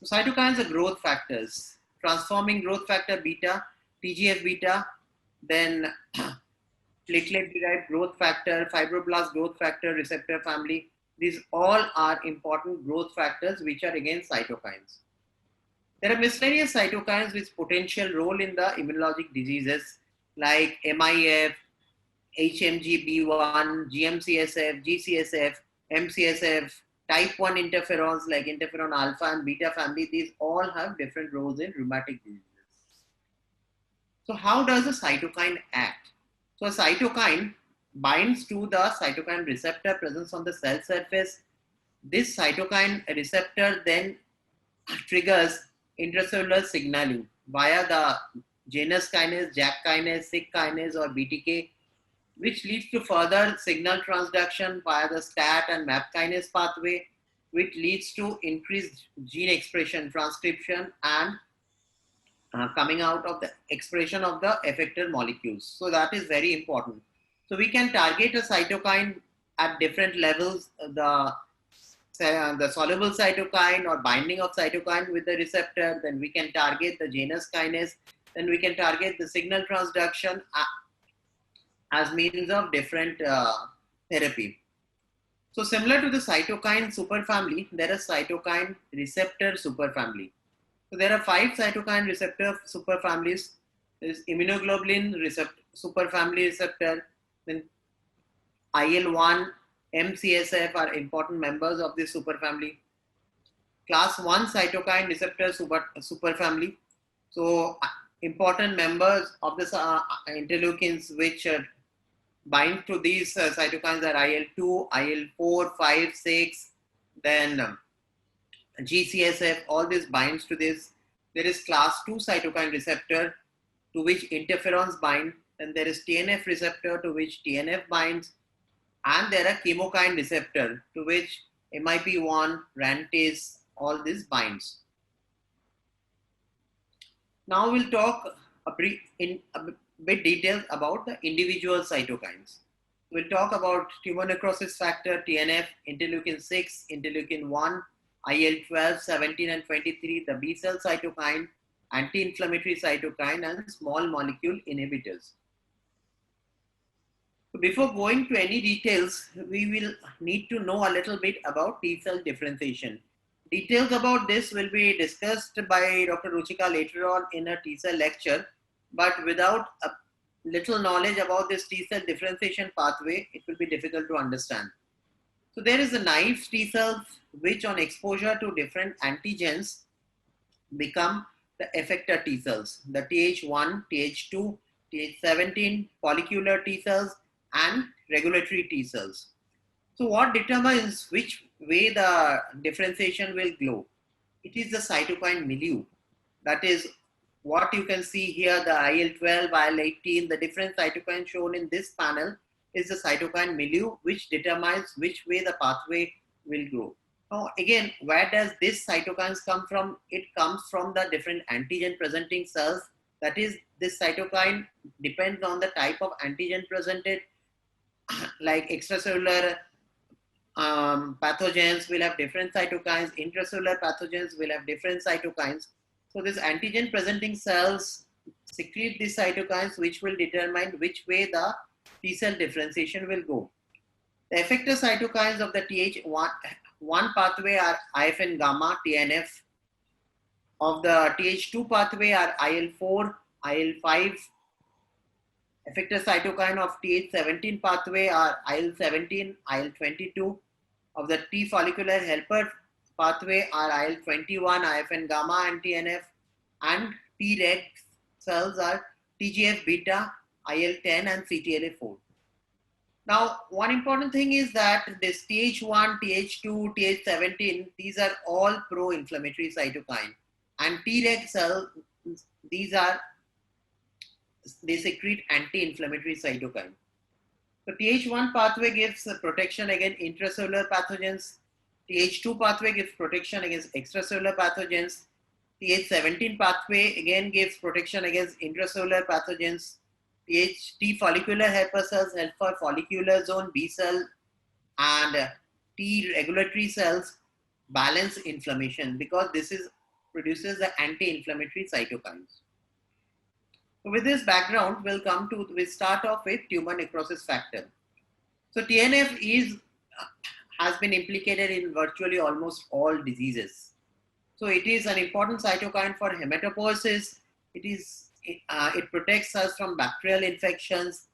So cytokines are growth factors. Transforming growth factor beta, TGF beta, then platelet-derived growth factor, fibroblast growth factor receptor family. These all are important growth factors which are again cytokines. There are miscellaneous cytokines with potential role in the immunologic diseases like MIF, HMG-B1, GM-CSF, GCSF, MCSF, type 1 interferons like interferon alpha and beta family. These all have different roles in rheumatic diseases. So how does a cytokine act? So a cytokine binds to the cytokine receptor present on the cell surface. This cytokine receptor then triggers intracellular signaling via the Janus kinase, JAK kinase, SYK kinase, or BTK, which leads to further signal transduction via the STAT and MAP kinase pathway, which leads to increased gene expression, transcription, and coming out of the expression of the effector molecules. So that is very important. So we can target a cytokine at different levels, the soluble cytokine or binding of cytokine with the receptor, then we can target the Janus kinase, then we can target the signal transduction as means of different therapy. So similar to the cytokine superfamily, there is cytokine receptor superfamily. So there are 5 cytokine receptor superfamilies. There is immunoglobulin receptor, superfamily receptor, then IL-1, MCSF are important members of this superfamily. Class 1 cytokine receptor superfamily. So important members of this interleukins which bind to these cytokines are IL-2, IL-4, 5, 6, then GCSF, all this binds to this. There is class 2 cytokine receptor to which interferons bind, and there is TNF receptor to which TNF binds, and there are chemokine receptor to which MIP1, RANTES, all this binds. Now we'll talk in a bit details about the individual cytokines. We'll talk about tumor necrosis factor, TNF, interleukin 6, interleukin 1, IL-12, 17 and 23, the B cell cytokine, anti-inflammatory cytokine, and small molecule inhibitors. So before going to any details, we will need to know a little bit about T cell differentiation. Details about this will be discussed by Dr. Ruchika later on in a T cell lecture, but without a little knowledge about this T cell differentiation pathway, it will be difficult to understand. So there is a naive T cells which on exposure to different antigens become the effector T cells, the Th1, Th2, Th17, follicular T cells, and regulatory T cells. So what determines which way the differentiation will go? It is the cytokine milieu. That is what you can see here, the IL-12, IL-18, the different cytokines shown in this panel is the cytokine milieu which determines which way the pathway will grow. Now again, where does this cytokines come from? It comes from the different antigen presenting cells. That is, this cytokine depends on the type of antigen presented, like extracellular pathogens will have different cytokines, intracellular pathogens will have different cytokines. So these antigen presenting cells secrete these cytokines which will determine which way the T cell differentiation will go. The effector cytokines of the Th1 pathway are IFN gamma, TNF. Of the Th2 pathway are IL-4, IL-5. Effector cytokine of Th17 pathway are IL-17, IL-22. Of the T follicular helper pathway are IL-21, IFN gamma and TNF. And Treg cells are TGF beta, IL-10 and CTLA-4. Now, one important thing is that this Th1, Th2, Th17, these are all pro-inflammatory cytokine. And Treg cells, they secrete anti-inflammatory cytokine. So Th1 pathway gives protection against intracellular pathogens. Th2 pathway gives protection against extracellular pathogens. Th17 pathway again gives protection against intracellular pathogens. T follicular helper cells help for follicular zone, B cell, and T regulatory cells balance inflammation because this produces the anti-inflammatory cytokines. So with this background, we'll start off with tumor necrosis factor. So TNF has been implicated in virtually almost all diseases. So it is an important cytokine for hematopoiesis. It protects us from bacterial infections.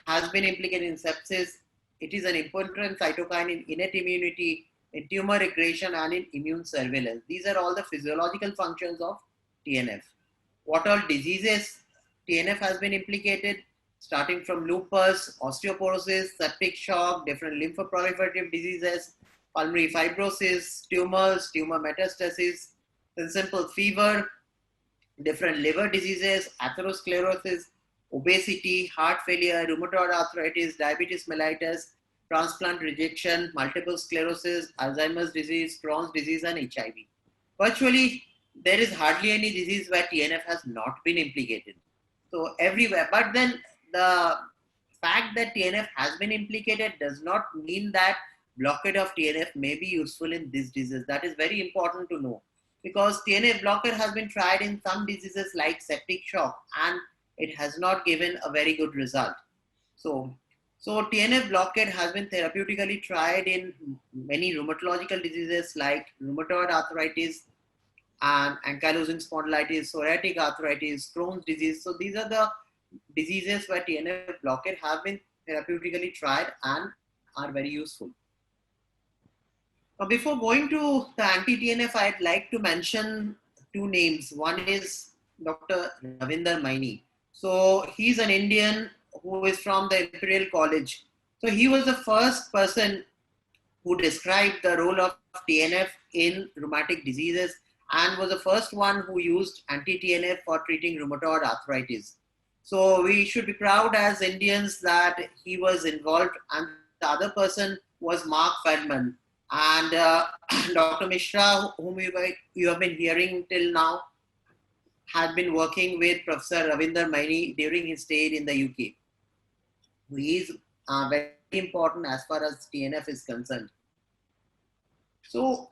Has been implicated in sepsis. It is an important cytokine in innate immunity, in tumor regression, and in immune surveillance. These are all the physiological functions of TNF. What all diseases TNF has been implicated, starting from lupus, osteoporosis, septic shock, different lymphoproliferative diseases, pulmonary fibrosis, tumors, tumor metastasis, then simple fever, different liver diseases, atherosclerosis, obesity, heart failure, rheumatoid arthritis, diabetes mellitus, transplant rejection, multiple sclerosis, Alzheimer's disease, Crohn's disease, and HIV. Virtually, there is hardly any disease where TNF has not been implicated. So everywhere, but then the fact that TNF has been implicated does not mean that blockade of TNF may be useful in this disease. That is very important to know, because TNF blocker has been tried in some diseases like septic shock, and it has not given a very good result. So TNF blockade has been therapeutically tried in many rheumatological diseases like rheumatoid arthritis and ankylosing spondylitis, psoriatic arthritis, Crohn's disease. So these are the diseases where TNF blockade have been therapeutically tried and are very useful. Now, before going to the anti-TNF, I'd like to mention two names. One is Dr. Ravinder Maini. So he's an Indian who is from the Imperial College. So he was the first person who described the role of TNF in rheumatic diseases and was the first one who used anti-TNF for treating rheumatoid arthritis. So we should be proud as Indians that he was involved, and the other person was Mark Feldman. And Dr. Mishra, whom you have been hearing till now, had been working with Professor Ravinder Maini during his stay in the UK. He is very important as far as TNF is concerned. So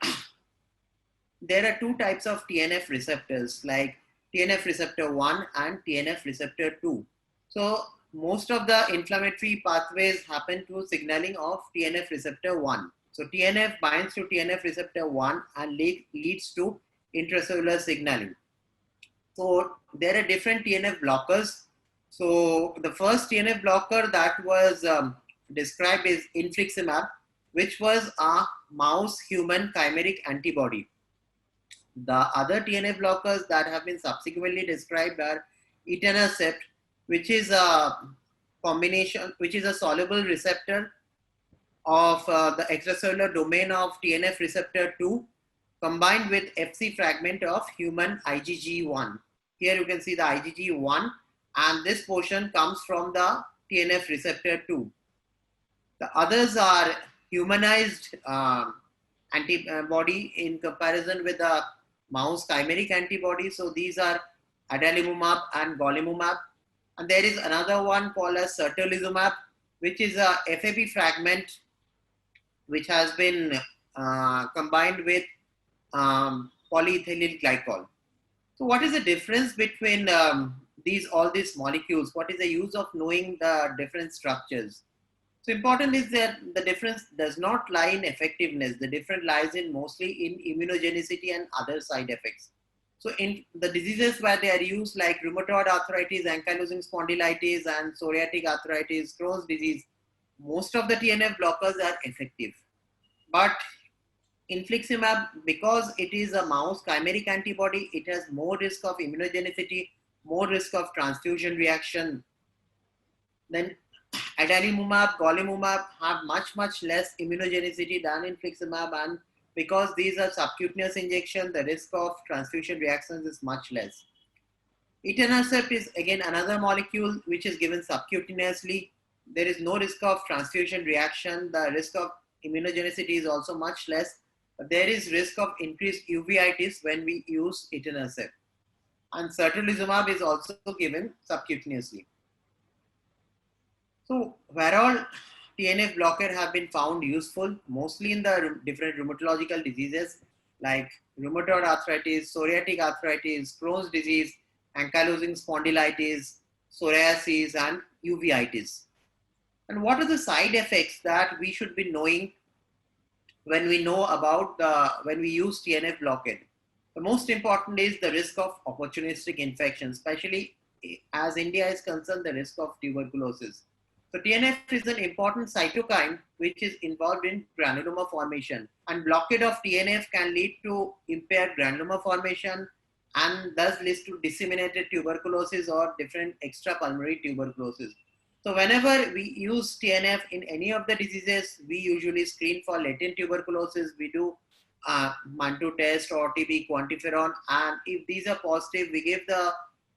there are two types of TNF receptors, like TNF receptor 1 and TNF receptor 2. So most of the inflammatory pathways happen through signaling of TNF receptor 1. So TNF binds to TNF receptor 1 and leads to intracellular signaling. So there are different TNF blockers. So the first TNF blocker that was described is infliximab, which was a mouse-human chimeric antibody. The other TNF blockers that have been subsequently described are etanercept, which is a combination, which is a soluble receptor of the extracellular domain of TNF receptor 2 combined with Fc fragment of human IgG1. Here you can see the IgG1, and this portion comes from the TNF receptor 2. The others are humanized antibody in comparison with the mouse chimeric antibody. So these are adalimumab and golimumab. And there is another one called as certolizumab, which is a FAB fragment which has been combined with polyethylene glycol. So what is the difference between all these molecules? What is the use of knowing the different structures? So important is that the difference does not lie in effectiveness. The difference lies in mostly in immunogenicity and other side effects. So in the diseases where they are used, like rheumatoid arthritis, ankylosing spondylitis, and psoriatic arthritis, Crohn's disease, most of the TNF blockers are effective. But infliximab, because it is a mouse chimeric antibody, it has more risk of immunogenicity, more risk of transfusion reaction. Then adalimumab, golimumab have much less immunogenicity than infliximab, and because these are subcutaneous injection, the risk of transfusion reactions is much less. Etanercept is again another molecule which is given subcutaneously. There is no risk of transfusion reaction. The risk of immunogenicity is also much less. But there is risk of increased uveitis when we use etanercept. And certolizumab is also given subcutaneously. So where all TNF blockade have been found useful, mostly in the different rheumatological diseases like rheumatoid arthritis, psoriatic arthritis, Crohn's disease, ankylosing spondylitis, psoriasis, and uveitis. And what are the side effects that we should be knowing when we know about when we use TNF blockade? The most important is the risk of opportunistic infection, especially as India is concerned, the risk of tuberculosis. So TNF is an important cytokine which is involved in granuloma formation, and blockade of TNF can lead to impaired granuloma formation and thus leads to disseminated tuberculosis or different extrapulmonary tuberculosis. So whenever we use TNF in any of the diseases, we usually screen for latent tuberculosis. We do Mantoux test or TB quantiferon, and if these are positive, we give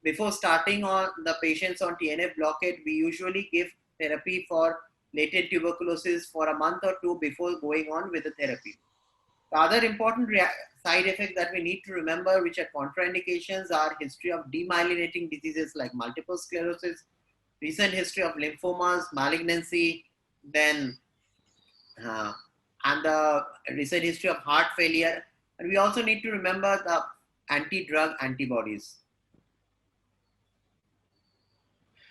before starting on the patients on TNF blockade, we usually give therapy for latent tuberculosis for a month or two before going on with the therapy. The other important side effects that we need to remember, which are contraindications, are history of demyelinating diseases like multiple sclerosis, recent history of lymphomas, malignancy, then and the recent history of heart failure. And we also need to remember the anti-drug antibodies.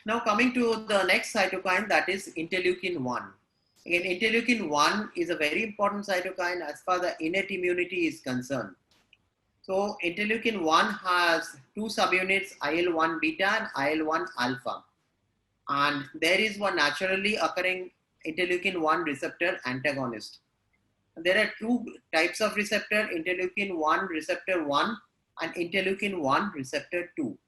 Now coming to the next cytokine, that is interleukin-1. Again, interleukin-1 is a very important cytokine as far as the innate immunity is concerned. So interleukin-1 has two subunits, IL-1 beta and IL-1 alpha. And there is one naturally occurring interleukin-1 receptor antagonist. There are two types of receptor, interleukin-1 receptor 1 and interleukin-1 receptor 2.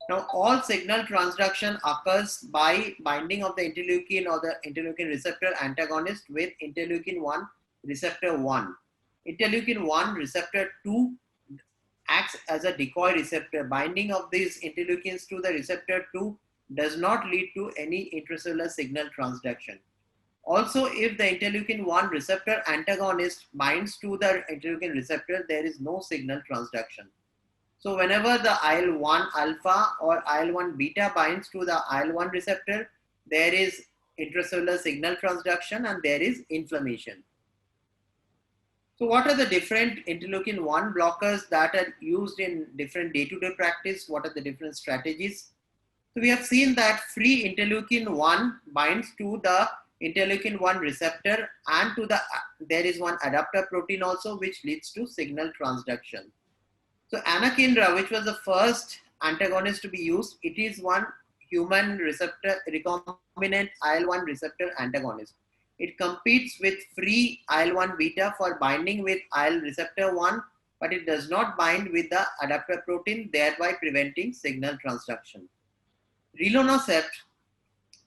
Now, all signal transduction occurs by binding of the interleukin or the interleukin receptor antagonist with interleukin-1 receptor 1. Interleukin-1 receptor 2 acts as a decoy receptor. Binding of these interleukins to the receptor 2 does not lead to any intracellular signal transduction. Also, if the interleukin-1 receptor antagonist binds to the interleukin receptor, there is no signal transduction. So whenever the IL-1 alpha or IL-1 beta binds to the IL-1 receptor, there is intracellular signal transduction and there is inflammation. So what are the different interleukin-1 blockers that are used in different day-to-day practice? What are the different strategies? So we have seen that free interleukin-1 binds to the interleukin-1 receptor and to there is one adapter protein also which leads to signal transduction. So anakinra, which was the first antagonist to be used, it is one human receptor, recombinant IL-1 receptor antagonist. It competes with free IL-1 beta for binding with IL receptor 1, but it does not bind with the adapter protein, thereby preventing signal transduction. Rilonacept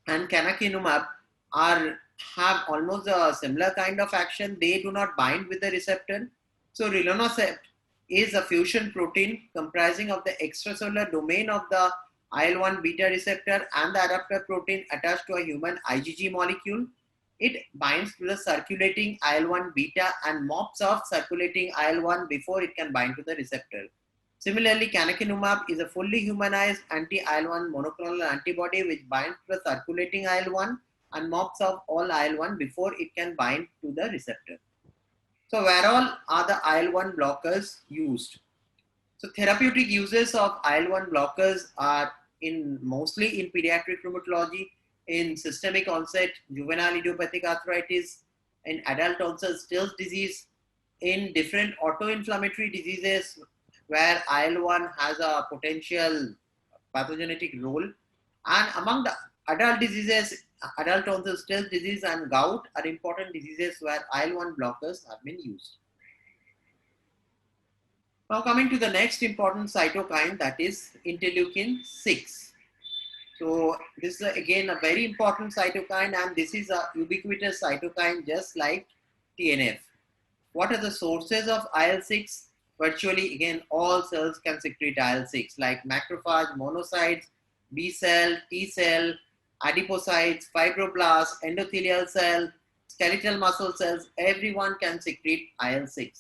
and canakinumab have almost a similar kind of action. They do not bind with the receptor. So rilonacept is a fusion protein comprising of the extracellular domain of the IL-1 beta receptor and the adapter protein attached to a human IgG molecule. It binds to the circulating IL-1 beta and mops off circulating IL-1 before it can bind to the receptor. Similarly, canakinumab is a fully humanized anti-IL-1 monoclonal antibody which binds to the circulating IL-1 and mops off all IL-1 before it can bind to the receptor. So where all are the IL-1 blockers used? So therapeutic uses of IL-1 blockers are mostly in pediatric rheumatology, in systemic onset juvenile idiopathic arthritis, in adult onset Still's disease, in different autoinflammatory diseases where IL-1 has a potential pathogenetic role. And among the adult diseases, adult onset Still's disease and gout are important diseases where IL-1 blockers have been used. Now coming to the next important cytokine, that is interleukin-6. So this is again a very important cytokine, and this is a ubiquitous cytokine just like TNF. What are the sources of IL-6? Virtually again all cells can secrete IL-6 like macrophage, monocytes, B cell, T cell, adipocytes, fibroblasts, endothelial cells, skeletal muscle cells, everyone can secrete IL-6.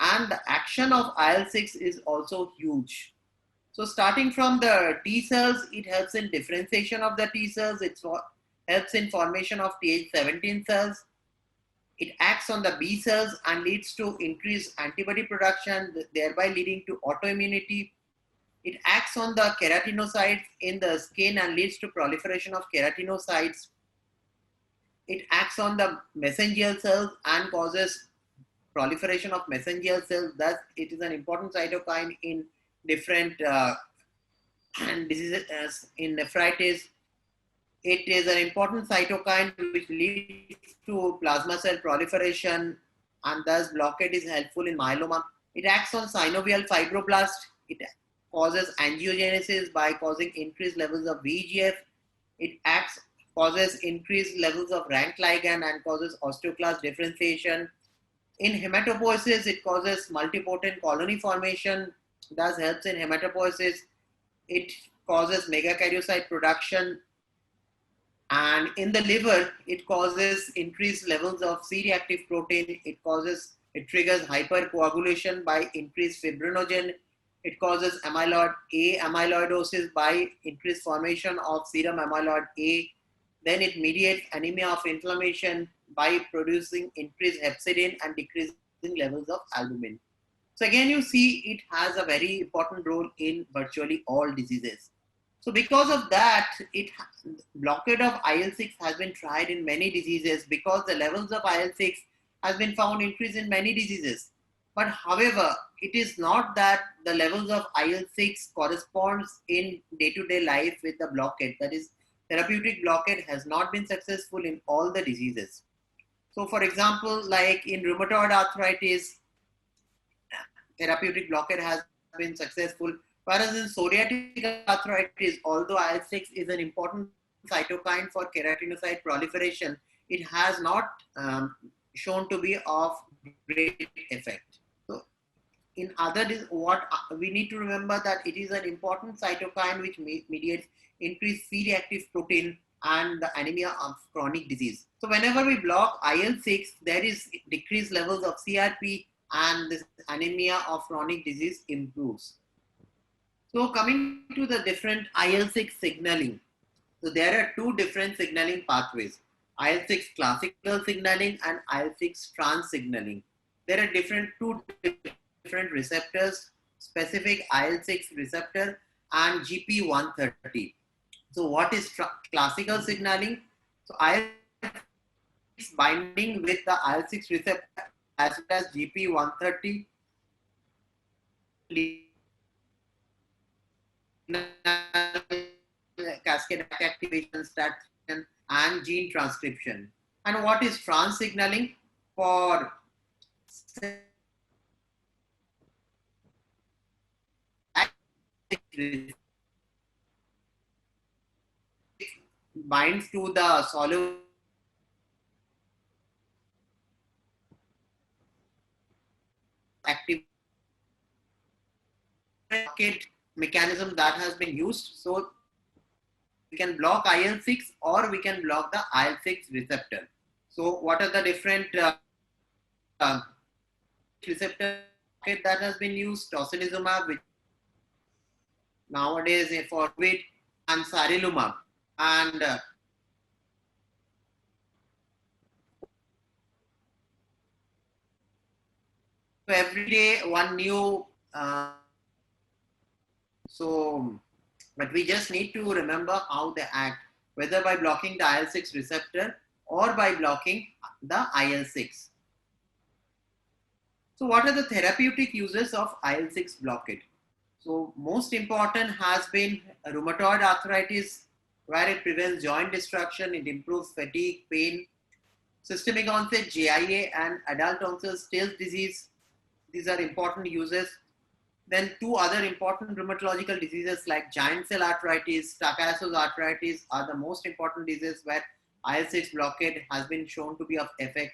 And the action of IL-6 is also huge. So starting from the T cells, it helps in differentiation of the T cells. It helps in formation of Th17 cells. It acts on the B cells and leads to increased antibody production, thereby leading to autoimmunity. It acts on the keratinocytes in the skin and leads to proliferation of keratinocytes. It acts on the mesangial cells and causes proliferation of mesangial cells. Thus, it is an important cytokine in different diseases. In nephritis, it is an important cytokine which leads to plasma cell proliferation, and thus blockade is helpful in myeloma. It acts on synovial fibroblast. It causes angiogenesis by causing increased levels of VEGF. It causes increased levels of rank ligand and causes osteoclast differentiation. In hematopoiesis, it causes multipotent colony formation, thus helps in hematopoiesis. It causes megakaryocyte production, and in the liver, it causes increased levels of C-reactive protein. It triggers hypercoagulation by increased fibrinogen. It causes amyloid A amyloidosis by increased formation of serum amyloid A. Then it mediates anemia of inflammation by producing increased hepcidin and decreasing levels of albumin. So again, you see it has a very important role in virtually all diseases. So because of that, blockade of IL-6 has been tried in many diseases because the levels of IL-6 has been found increase in many diseases. But however, it is not that the levels of IL-6 corresponds in day-to-day life with the blockade. That is, therapeutic blockade has not been successful in all the diseases. So for example, like in rheumatoid arthritis, therapeutic blockade has been successful. Whereas in psoriatic arthritis, although IL-6 is an important cytokine for keratinocyte proliferation, it has not shown to be of great effect. So in other, what we need to remember that it is an important cytokine which mediates increased C-reactive protein and the anemia of chronic disease. So whenever we block IL-6, there is decreased levels of CRP and this anemia of chronic disease improves. So coming to the different IL-6 signaling. So there are two different signaling pathways, IL-6 classical signaling and IL-6 trans signaling. There are two different receptors, specific IL-6 receptor and GP130. So what is classical signaling? So IL-6 binding with the IL-6 receptor as well as GP130 cascade activation, station, and gene transcription. And what is trans signaling? For binds to the soluble active mechanism that has been used. So we can block IL-6 or we can block the IL-6 receptor. So what are the different receptor that has been used? Tocilizumab, which nowadays for COVID, and sarilumab. And so every day one new but we just need to remember how they act, whether by blocking the IL-6 receptor or by blocking the IL-6. So what are the therapeutic uses of IL-6 blockade? So most important has been rheumatoid arthritis, where it prevents joint destruction, it improves fatigue, pain, systemic onset GIA and adult onset Still's disease. These are important uses. Then two other important rheumatological diseases like giant cell arthritis, Takayasu's arthritis are the most important diseases where IL-6 blockade has been shown to be of effect.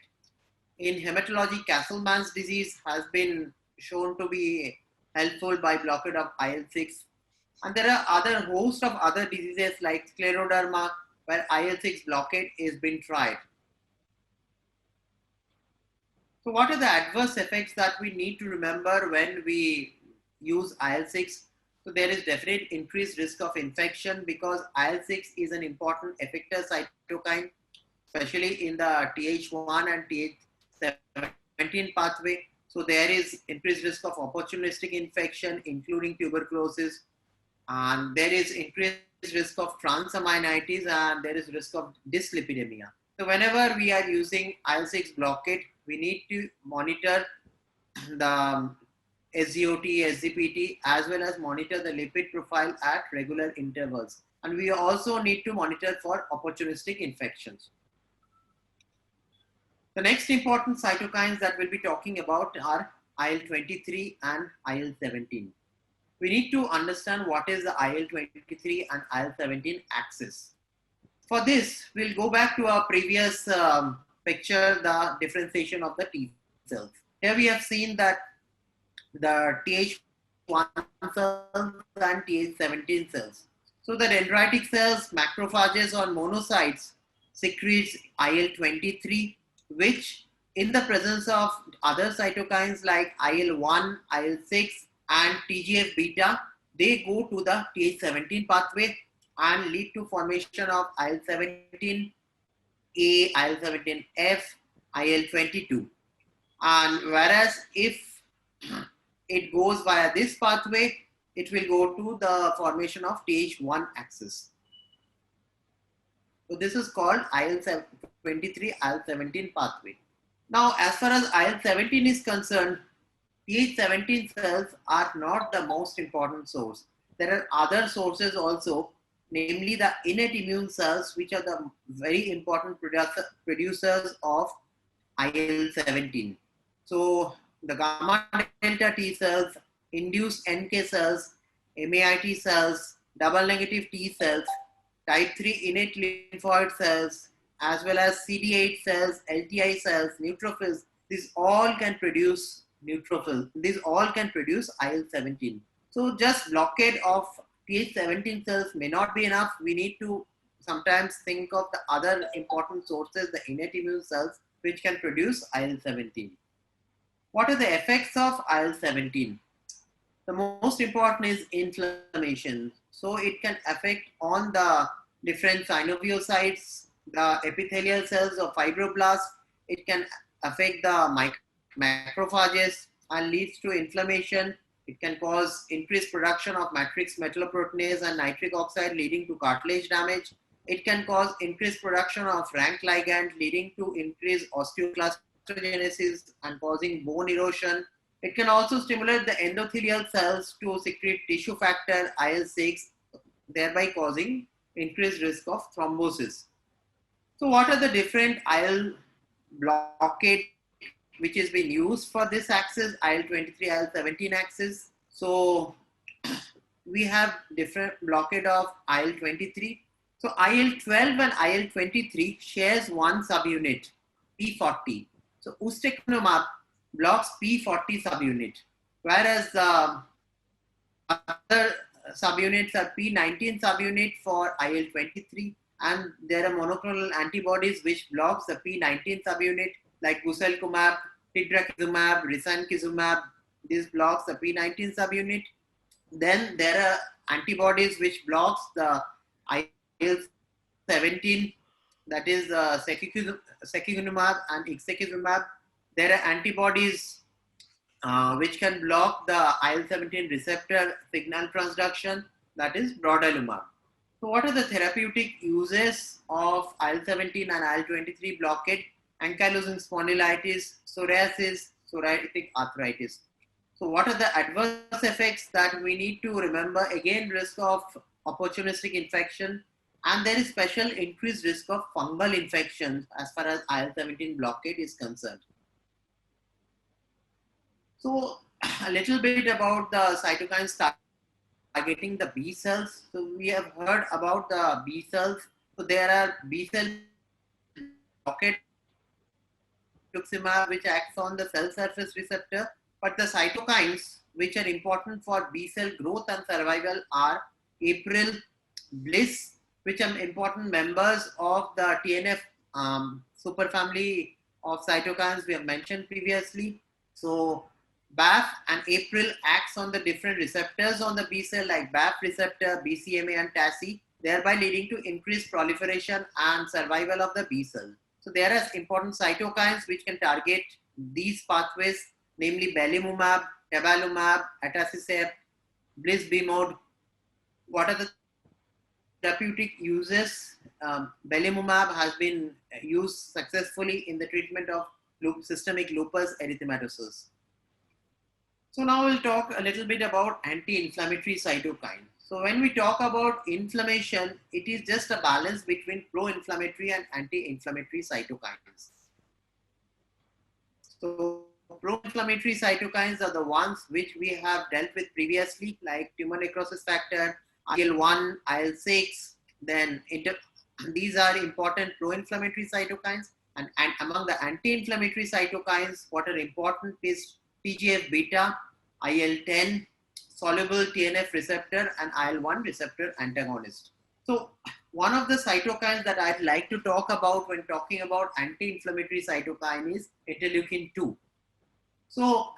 In hematology, Castleman's disease has been shown to be helpful by blockade of IL-6. And there are other host of other diseases like scleroderma where IL-6 blockade is being tried. So what are the adverse effects that we need to remember when we use IL-6? So there is definite increased risk of infection because IL-6 is an important effector cytokine, especially in the Th1 and Th17 pathway. So there is increased risk of opportunistic infection, including tuberculosis, and there is increased risk of transaminitis, and there is risk of dyslipidemia. So whenever we are using IL-6 blockade, we need to monitor the SGOT, SGPT, as well as monitor the lipid profile at regular intervals. And we also need to monitor for opportunistic infections. The next important cytokines that we'll be talking about are IL-23 and IL-17. We need to understand what is the IL-23 and IL-17 axis. For this, we'll go back to our previous picture, the differentiation of the T cells. Here we have seen that the Th1 cells and Th17 cells. So the dendritic cells, macrophages or monocytes secretes IL-23, which in the presence of other cytokines like IL-1, IL-6 and TGF-beta, they go to the Th17 pathway and lead to formation of IL-17A, IL-17F, IL-22. And whereas if it goes via this pathway, it will go to the formation of Th1 axis. So this is called IL-23, IL-17 pathway. Now, as far as IL-17 is concerned, Th17 cells are not the most important source. There are other sources also, namely the innate immune cells, which are the very important producers of IL-17. So the gamma delta T cells, induced NK cells, MAIT cells, double negative T cells, type 3 innate lymphoid cells, as well as CD8 cells, LTI cells, neutrophils, these all can produce neutrophils. These all can produce IL-17. So just blockade of Th17 cells may not be enough. We need to sometimes think of the other important sources, the innate immune cells, which can produce IL-17. What are the effects of IL-17? The most important is inflammation. So it can affect on the different synoviocytes, the epithelial cells or fibroblasts. It can affect the macrophages and leads to inflammation. It can cause increased production of matrix metalloproteinase and nitric oxide, leading to cartilage damage. It can cause increased production of rank ligand, leading to increased osteoclastogenesis and causing bone erosion. It can also stimulate the endothelial cells to secrete tissue factor IL-6, thereby causing increased risk of thrombosis. So what are the different IL blockade which is being used for this axis, IL-23, IL-17 axis? So we have different blockade of IL-23. So IL-12 and IL-23 shares one subunit, P40. So ustekinumab blocks P40 subunit, whereas the other subunits are P19 subunit for IL-23, and there are monoclonal antibodies which blocks the P19 subunit like guselkumab, tidrakizumab, risankizumab. This blocks the P19 subunit. Then there are antibodies which blocks the IL-17, that is secukinumab and ixekizumab. There are antibodies which can block the IL-17 receptor signal transduction, that is brodalumab. So what are the therapeutic uses of IL-17 and IL-23 blockade? Ankylosing spondylitis, psoriasis, psoriatic arthritis. So what are the adverse effects that we need to remember? Again, risk of opportunistic infection, and there is special increased risk of fungal infections as far as IL-17 blockade is concerned. So a little bit about the cytokines targeting the B cells. So we have heard about the B cells. So there are B cell blockade, rituximab, which acts on the cell surface receptor, but the cytokines which are important for B cell growth and survival are APRIL, BLyS, which are important members of the TNF superfamily of cytokines we have mentioned previously. So BAF and APRIL acts on the different receptors on the B cell like BAF receptor, BCMA and TACI, thereby leading to increased proliferation and survival of the B cell. So there are important cytokines which can target these pathways, namely belimumab, tebalumab, atacicept, BLyS-B-mode. What are the therapeutic uses? Belimumab has been used successfully in the treatment of systemic lupus erythematosus. So now we'll talk a little bit about anti-inflammatory cytokine. So when we talk about inflammation, it is just a balance between pro-inflammatory and anti-inflammatory cytokines. So pro-inflammatory cytokines are the ones which we have dealt with previously, like tumor necrosis factor, IL-1, IL-6, then these are important pro-inflammatory cytokines. And among the anti-inflammatory cytokines, what are important is TGF-beta, IL-10, soluble TNF receptor, and IL-1 receptor antagonist. So one of the cytokines that I'd like to talk about when talking about anti-inflammatory cytokine is interleukin-2. So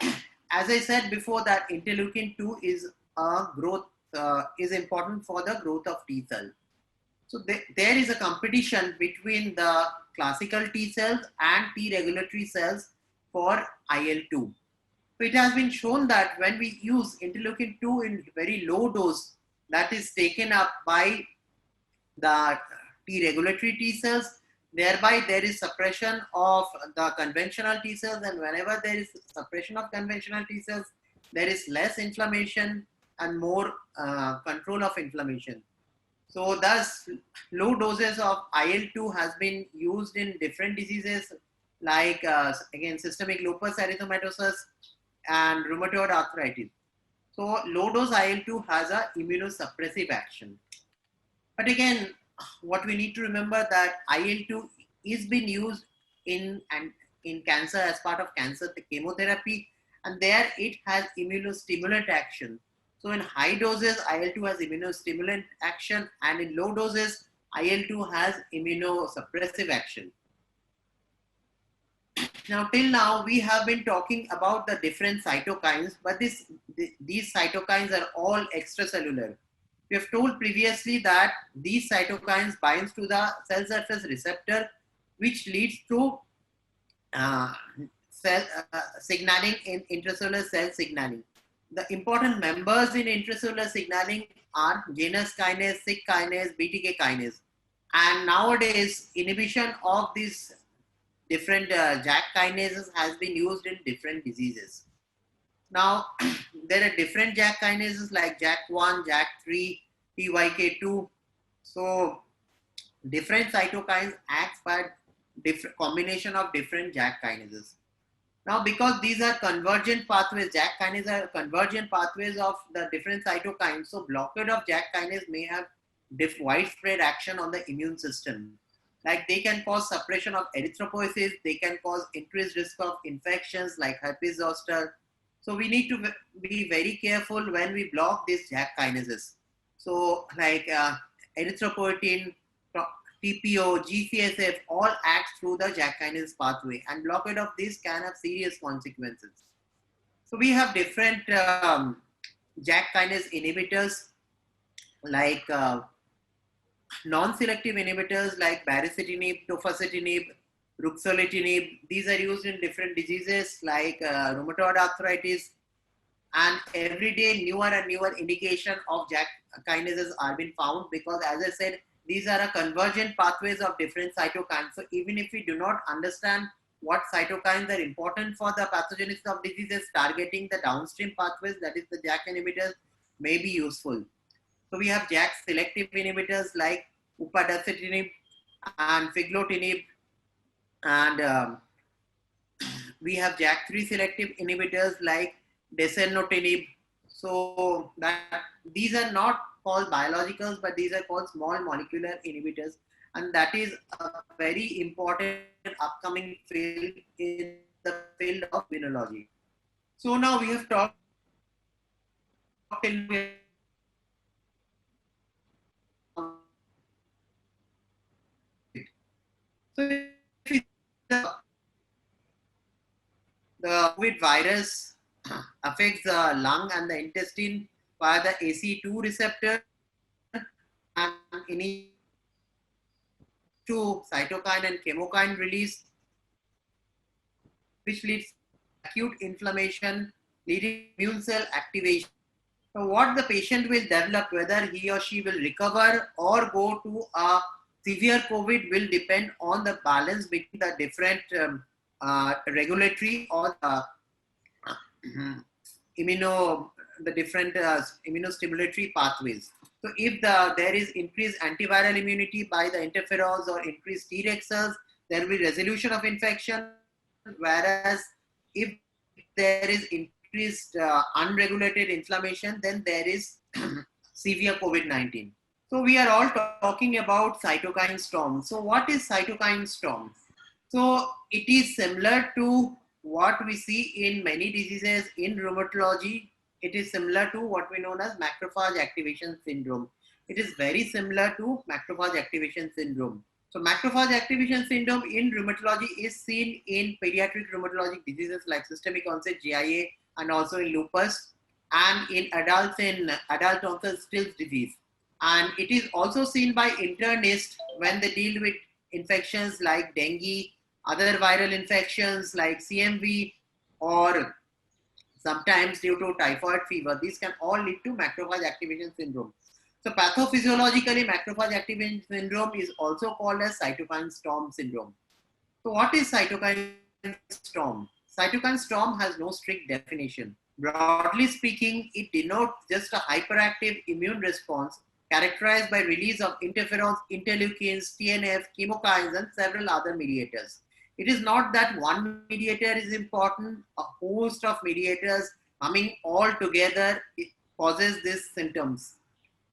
as I said before, that interleukin-2 is is important for the growth of T cell. So there is a competition between the classical T cells and T regulatory cells for IL-2. So it has been shown that when we use interleukin-2 in very low dose, that is taken up by the T regulatory T cells, thereby there is suppression of the conventional T cells, and whenever there is suppression of conventional T cells, there is less inflammation and more control of inflammation. So thus low doses of IL-2 has been used in different diseases like again systemic lupus erythematosus and rheumatoid arthritis. So low dose IL-2 has a immunosuppressive action. But again, what we need to remember that IL-2 is being used in cancer as part of cancer chemotherapy, and there it has immunostimulant action. So in high doses, IL-2 has immunostimulant action, and in low doses, IL-2 has immunosuppressive action. Now, till now, we have been talking about the different cytokines, but these cytokines are all extracellular. We have told previously that these cytokines binds to the cell surface receptor, which leads to signaling in intracellular cell signaling. The important members in intracellular signaling are Janus kinase, Syk kinase, BTK kinase. And nowadays, inhibition of these different JAK kinases has been used in different diseases. Now, there are different JAK kinases like JAK1, JAK3, TYK2. So, different cytokines act by different combination of different JAK kinases. Now, because these are convergent pathways, JAK kinase are convergent pathways of the different cytokines. So, blockade of JAK kinase may have widespread action on the immune system. Like they can cause suppression of erythropoiesis, they can cause increased risk of infections like herpes zoster. So we need to be very careful when we block these JAK kinases. So like erythropoietin, TPO, GCSF all act through the JAK kinase pathway, and blockade of these can have serious consequences. So we have different JAK kinase inhibitors like non-selective inhibitors like baricitinib, tofacitinib, ruxolitinib. These are used in different diseases like rheumatoid arthritis, and every day newer and newer indication of JAK kinases are being found, because as I said, these are a convergent pathways of different cytokines. So even if we do not understand what cytokines are important for the pathogenesis of diseases, targeting the downstream pathways, that is the JAK inhibitors, may be useful. So we have JAK selective inhibitors like upadacitinib and figlotinib, and we have JAK3 selective inhibitors like desenotinib. So that these are not called biologicals, but these are called small molecular inhibitors, and that is a very important upcoming field in the field of immunology. So now we have talked so the COVID virus affects the lung and the intestine via the ACE2 receptor and initiates to cytokine and chemokine release, which leads to acute inflammation leading to immune cell activation. So what the patient will develop, whether he or she will recover or go to a severe COVID, will depend on the balance between the different regulatory or the different immunostimulatory pathways. So if there is increased antiviral immunity by the interferons or increased Treg cells, there will be resolution of infection. Whereas if there is increased unregulated inflammation, then there is severe COVID-19. So we are all talking about cytokine storm. So what is cytokine storm? So it is similar to what we see in many diseases in rheumatology. It is similar to what we know as macrophage activation syndrome. It is very similar to macrophage activation syndrome. So macrophage activation syndrome in rheumatology is seen in pediatric rheumatologic diseases like systemic onset GIA and also in lupus, and in adults in adult onset Still's disease. And it is also seen by internists when they deal with infections like dengue, other viral infections like CMV, or sometimes due to typhoid fever. These can all lead to macrophage activation syndrome. So pathophysiologically, macrophage activation syndrome is also called as cytokine storm syndrome. So what is cytokine storm? Cytokine storm has no strict definition. Broadly speaking, it denotes just a hyperactive immune response characterized by release of interferons, interleukins, TNF, chemokines, and several other mediators. It is not that one mediator is important, a host of mediators coming all together causes these symptoms.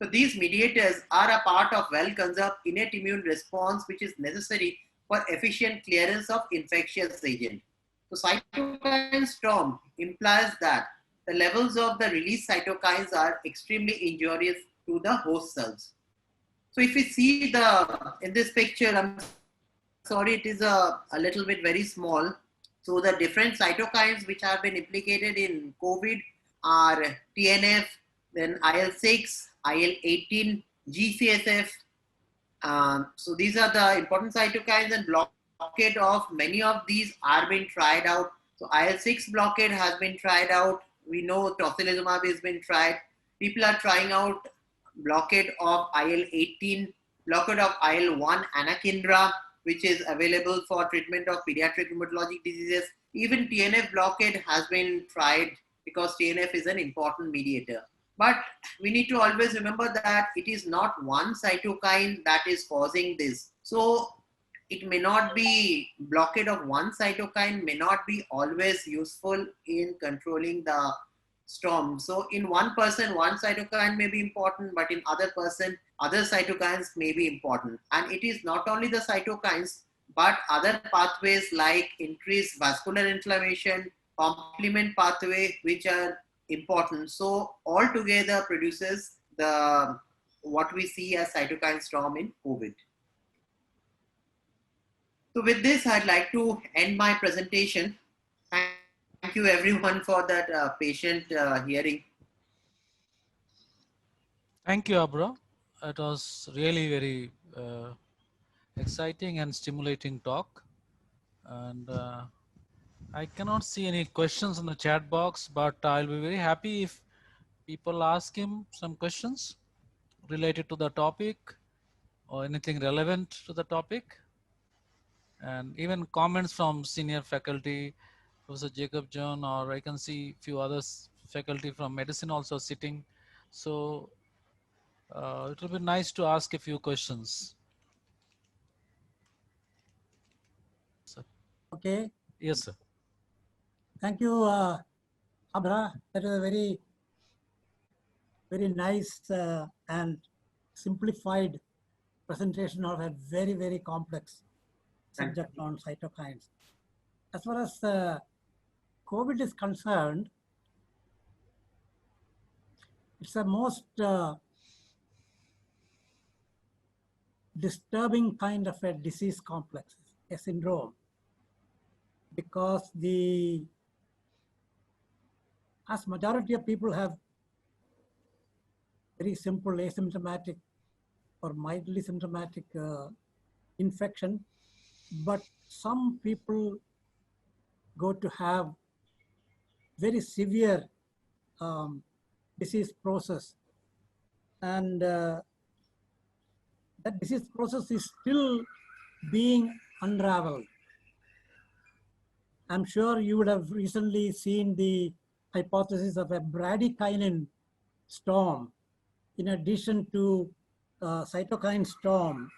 So these mediators are a part of well-conserved innate immune response which is necessary for efficient clearance of infectious agent. So cytokine storm implies that the levels of the released cytokines are extremely injurious to the host cells. So if we see in this picture, I'm sorry, it is a little bit very small. So the different cytokines which have been implicated in COVID are TNF, then IL-6, IL-18, GCSF. So these are the important cytokines, and blockade of many of these are being tried out. So IL-6 blockade has been tried out. We know tocilizumab has been tried. People are trying out blockade of IL-18, blockade of IL-1 anakinra, which is available for treatment of pediatric rheumatologic diseases. Even TNF blockade has been tried because TNF is an important mediator. But we need to always remember that it is not one cytokine that is causing this. So it may not be, blockade of one cytokine may not be always useful in controlling the storm. So in one person, one cytokine may be important, but in other person, other cytokines may be important. And it is not only the cytokines, but other pathways like increased vascular inflammation, complement pathway, which are important. So all together produces the what we see as cytokine storm in COVID. So with this, I'd like to end my presentation. Thank you everyone for that patient hearing. Thank you, Abra. It was really very exciting and stimulating talk. And I cannot see any questions in the chat box, but I'll be very happy if people ask him some questions related to the topic or anything relevant to the topic. And even comments from senior faculty, Professor Jacob John, or I can see a few others faculty from medicine also sitting. So it will be nice to ask a few questions. Okay. Yes, sir. Thank you, Abra. That was a very, very nice and simplified presentation of a very, very complex subject on cytokines. As far as COVID is concerned, it's a most disturbing kind of a disease complex, a syndrome, because as majority of people have very simple asymptomatic or mildly symptomatic infection, but some people go to have very severe disease process, and that disease process is still being unraveled. I'm sure you would have recently seen the hypothesis of a bradykinin storm in addition to cytokine storm,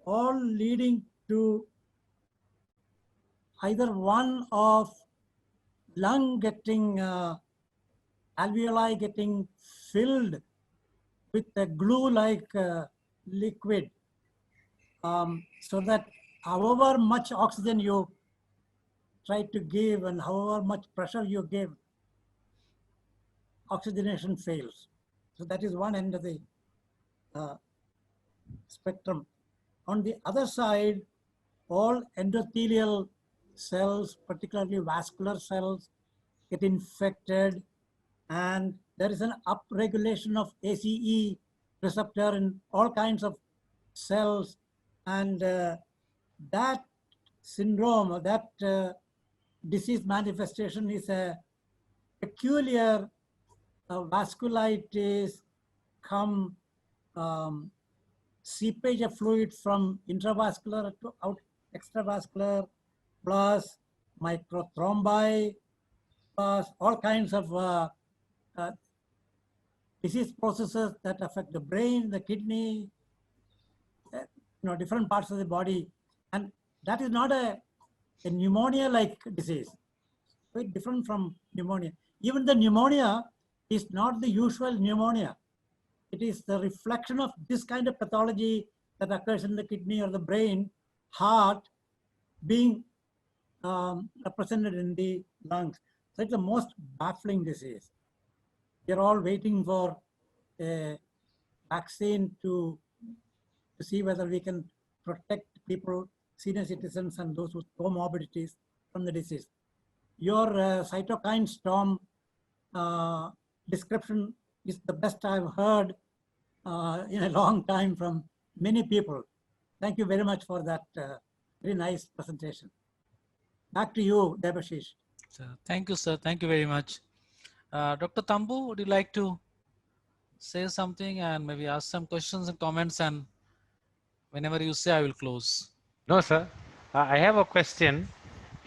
all leading to either one of lung getting, alveoli getting filled with a glue-like liquid, so that however much oxygen you try to give and however much pressure you give, oxygenation fails. So that is one end of the spectrum. On the other side, all endothelial cells, particularly vascular cells, get infected, and there is an upregulation of ACE receptor in all kinds of cells, and that syndrome, or that disease manifestation is a peculiar vasculitis come seepage of fluid from intravascular to out extravascular, plus microthrombi, plus all kinds of uh, disease processes that affect the brain, the kidney, different parts of the body. And that is not a pneumonia-like disease, very different from pneumonia. Even the pneumonia is not the usual pneumonia. It is the reflection of this kind of pathology that occurs in the kidney or the brain, heart, being represented in the lungs. So it's the most baffling disease. We're all waiting for a vaccine to see whether we can protect people, senior citizens, and those with comorbidities from the disease. Your cytokine storm description is the best I've heard in a long time from many people. Thank you very much for that very nice presentation. Back to you, Debashish. Thank you, sir. Thank you very much. Dr. Tambu, would you like to say something and maybe ask some questions and comments, and whenever you say, I will close. No, sir. I have a question.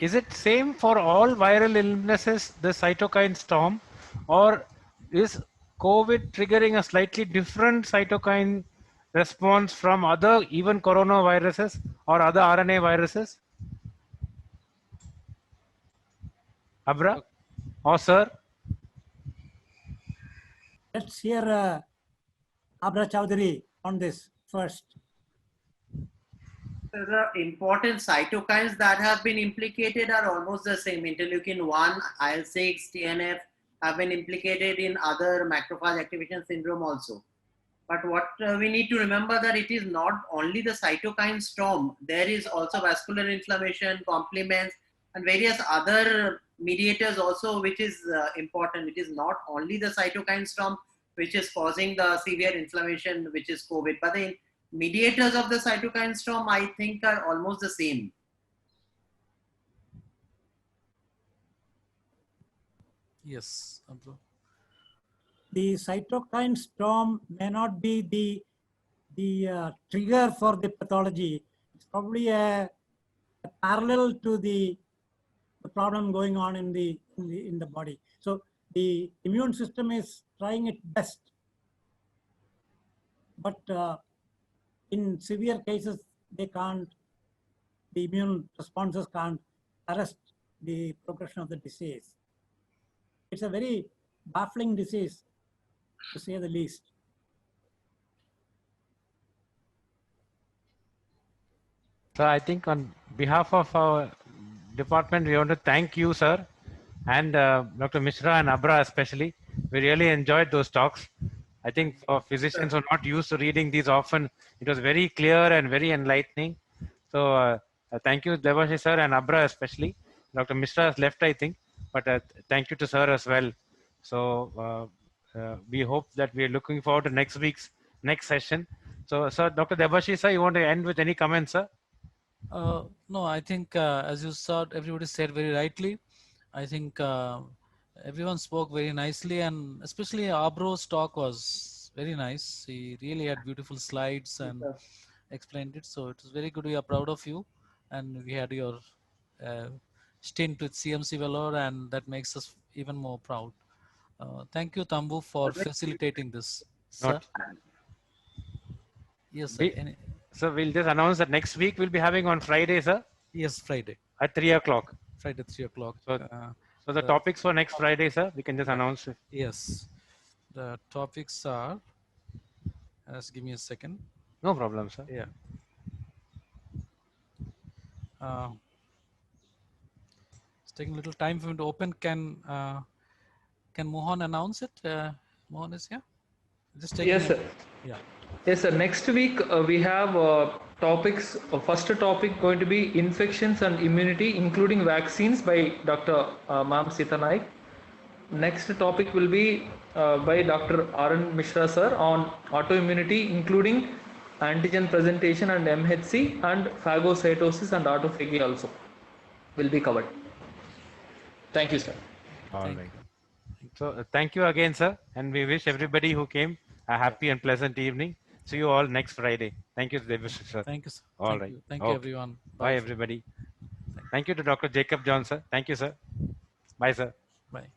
Is it same for all viral illnesses, the cytokine storm, or is COVID triggering a slightly different cytokine response from other, even coronaviruses or other RNA viruses? Abra or sir? Let's hear Abra Chowdhury on this first. The important cytokines that have been implicated are almost the same. Interleukin 1, IL-6, TNF have been implicated in other macrophage activation syndrome also. But what we need to remember that it is not only the cytokine storm. There is also vascular inflammation, complements, and various other mediators also, which is important. It is not only the cytokine storm which is causing the severe inflammation, which is COVID, but the mediators of the cytokine storm, I think, are almost the same. Yes, Abra. The cytokine storm may not be the trigger for the pathology. It's probably a parallel to the problem going on in the body. So the immune system is trying its best, but in severe cases, they can't. The immune responses can't arrest the progression of the disease. It's a very baffling disease, to say the least. So I think on behalf of our department, we want to thank you, sir, and Dr. Mishra and Abra especially. We really enjoyed those talks. I think for physicians who are not used to reading these often, it was very clear and very enlightening. So thank you, Debashish sir, and Abra especially. Dr. Mishra has left, I think, but thank you to sir as well. So we hope that we are looking forward to next week's next session. So, sir, Dr. Debashish sir, you want to end with any comments, sir? No, I think as you saw, everybody said very rightly. I think everyone spoke very nicely, and especially Abro's talk was very nice. He really had beautiful slides and explained it. So it was very good. We are proud of you, and we had your stint with CMC Vellore, and that makes us even more proud. Thank you, Tambu, for facilitating this. Sir? Yes, sir. So we'll just announce that next week we'll be having on Friday, sir. Yes, Friday. At 3 o'clock. Friday, 3 o'clock. So the topics for next Friday, sir, we can just announce it. Yes. The topics are, just give me a second. No problem, sir. Yeah. It's taking a little time for me to open. Can Mohan announce it? Mohan is here. Just taking Yes, a, sir. yeah. Yes, sir. Next week we have topics. First topic going to be infections and immunity, including vaccines, by Dr. Ma'am Sita Naik. Next topic will be by Dr. R.N. Mishra sir on autoimmunity, including antigen presentation and MHC, and phagocytosis and autophagy also will be covered. Thank you, sir. All Thank right. you. So thank you again, sir. And we wish everybody who came a happy and pleasant evening. See you all next Friday. Thank you, Debashish, sir. Thank you, sir. All Thank right. you. Thank you, Okay. everyone. Bye, Bye. everybody. Thank you to Dr. Jacob John, sir. Thank you, sir. Bye, sir. Bye.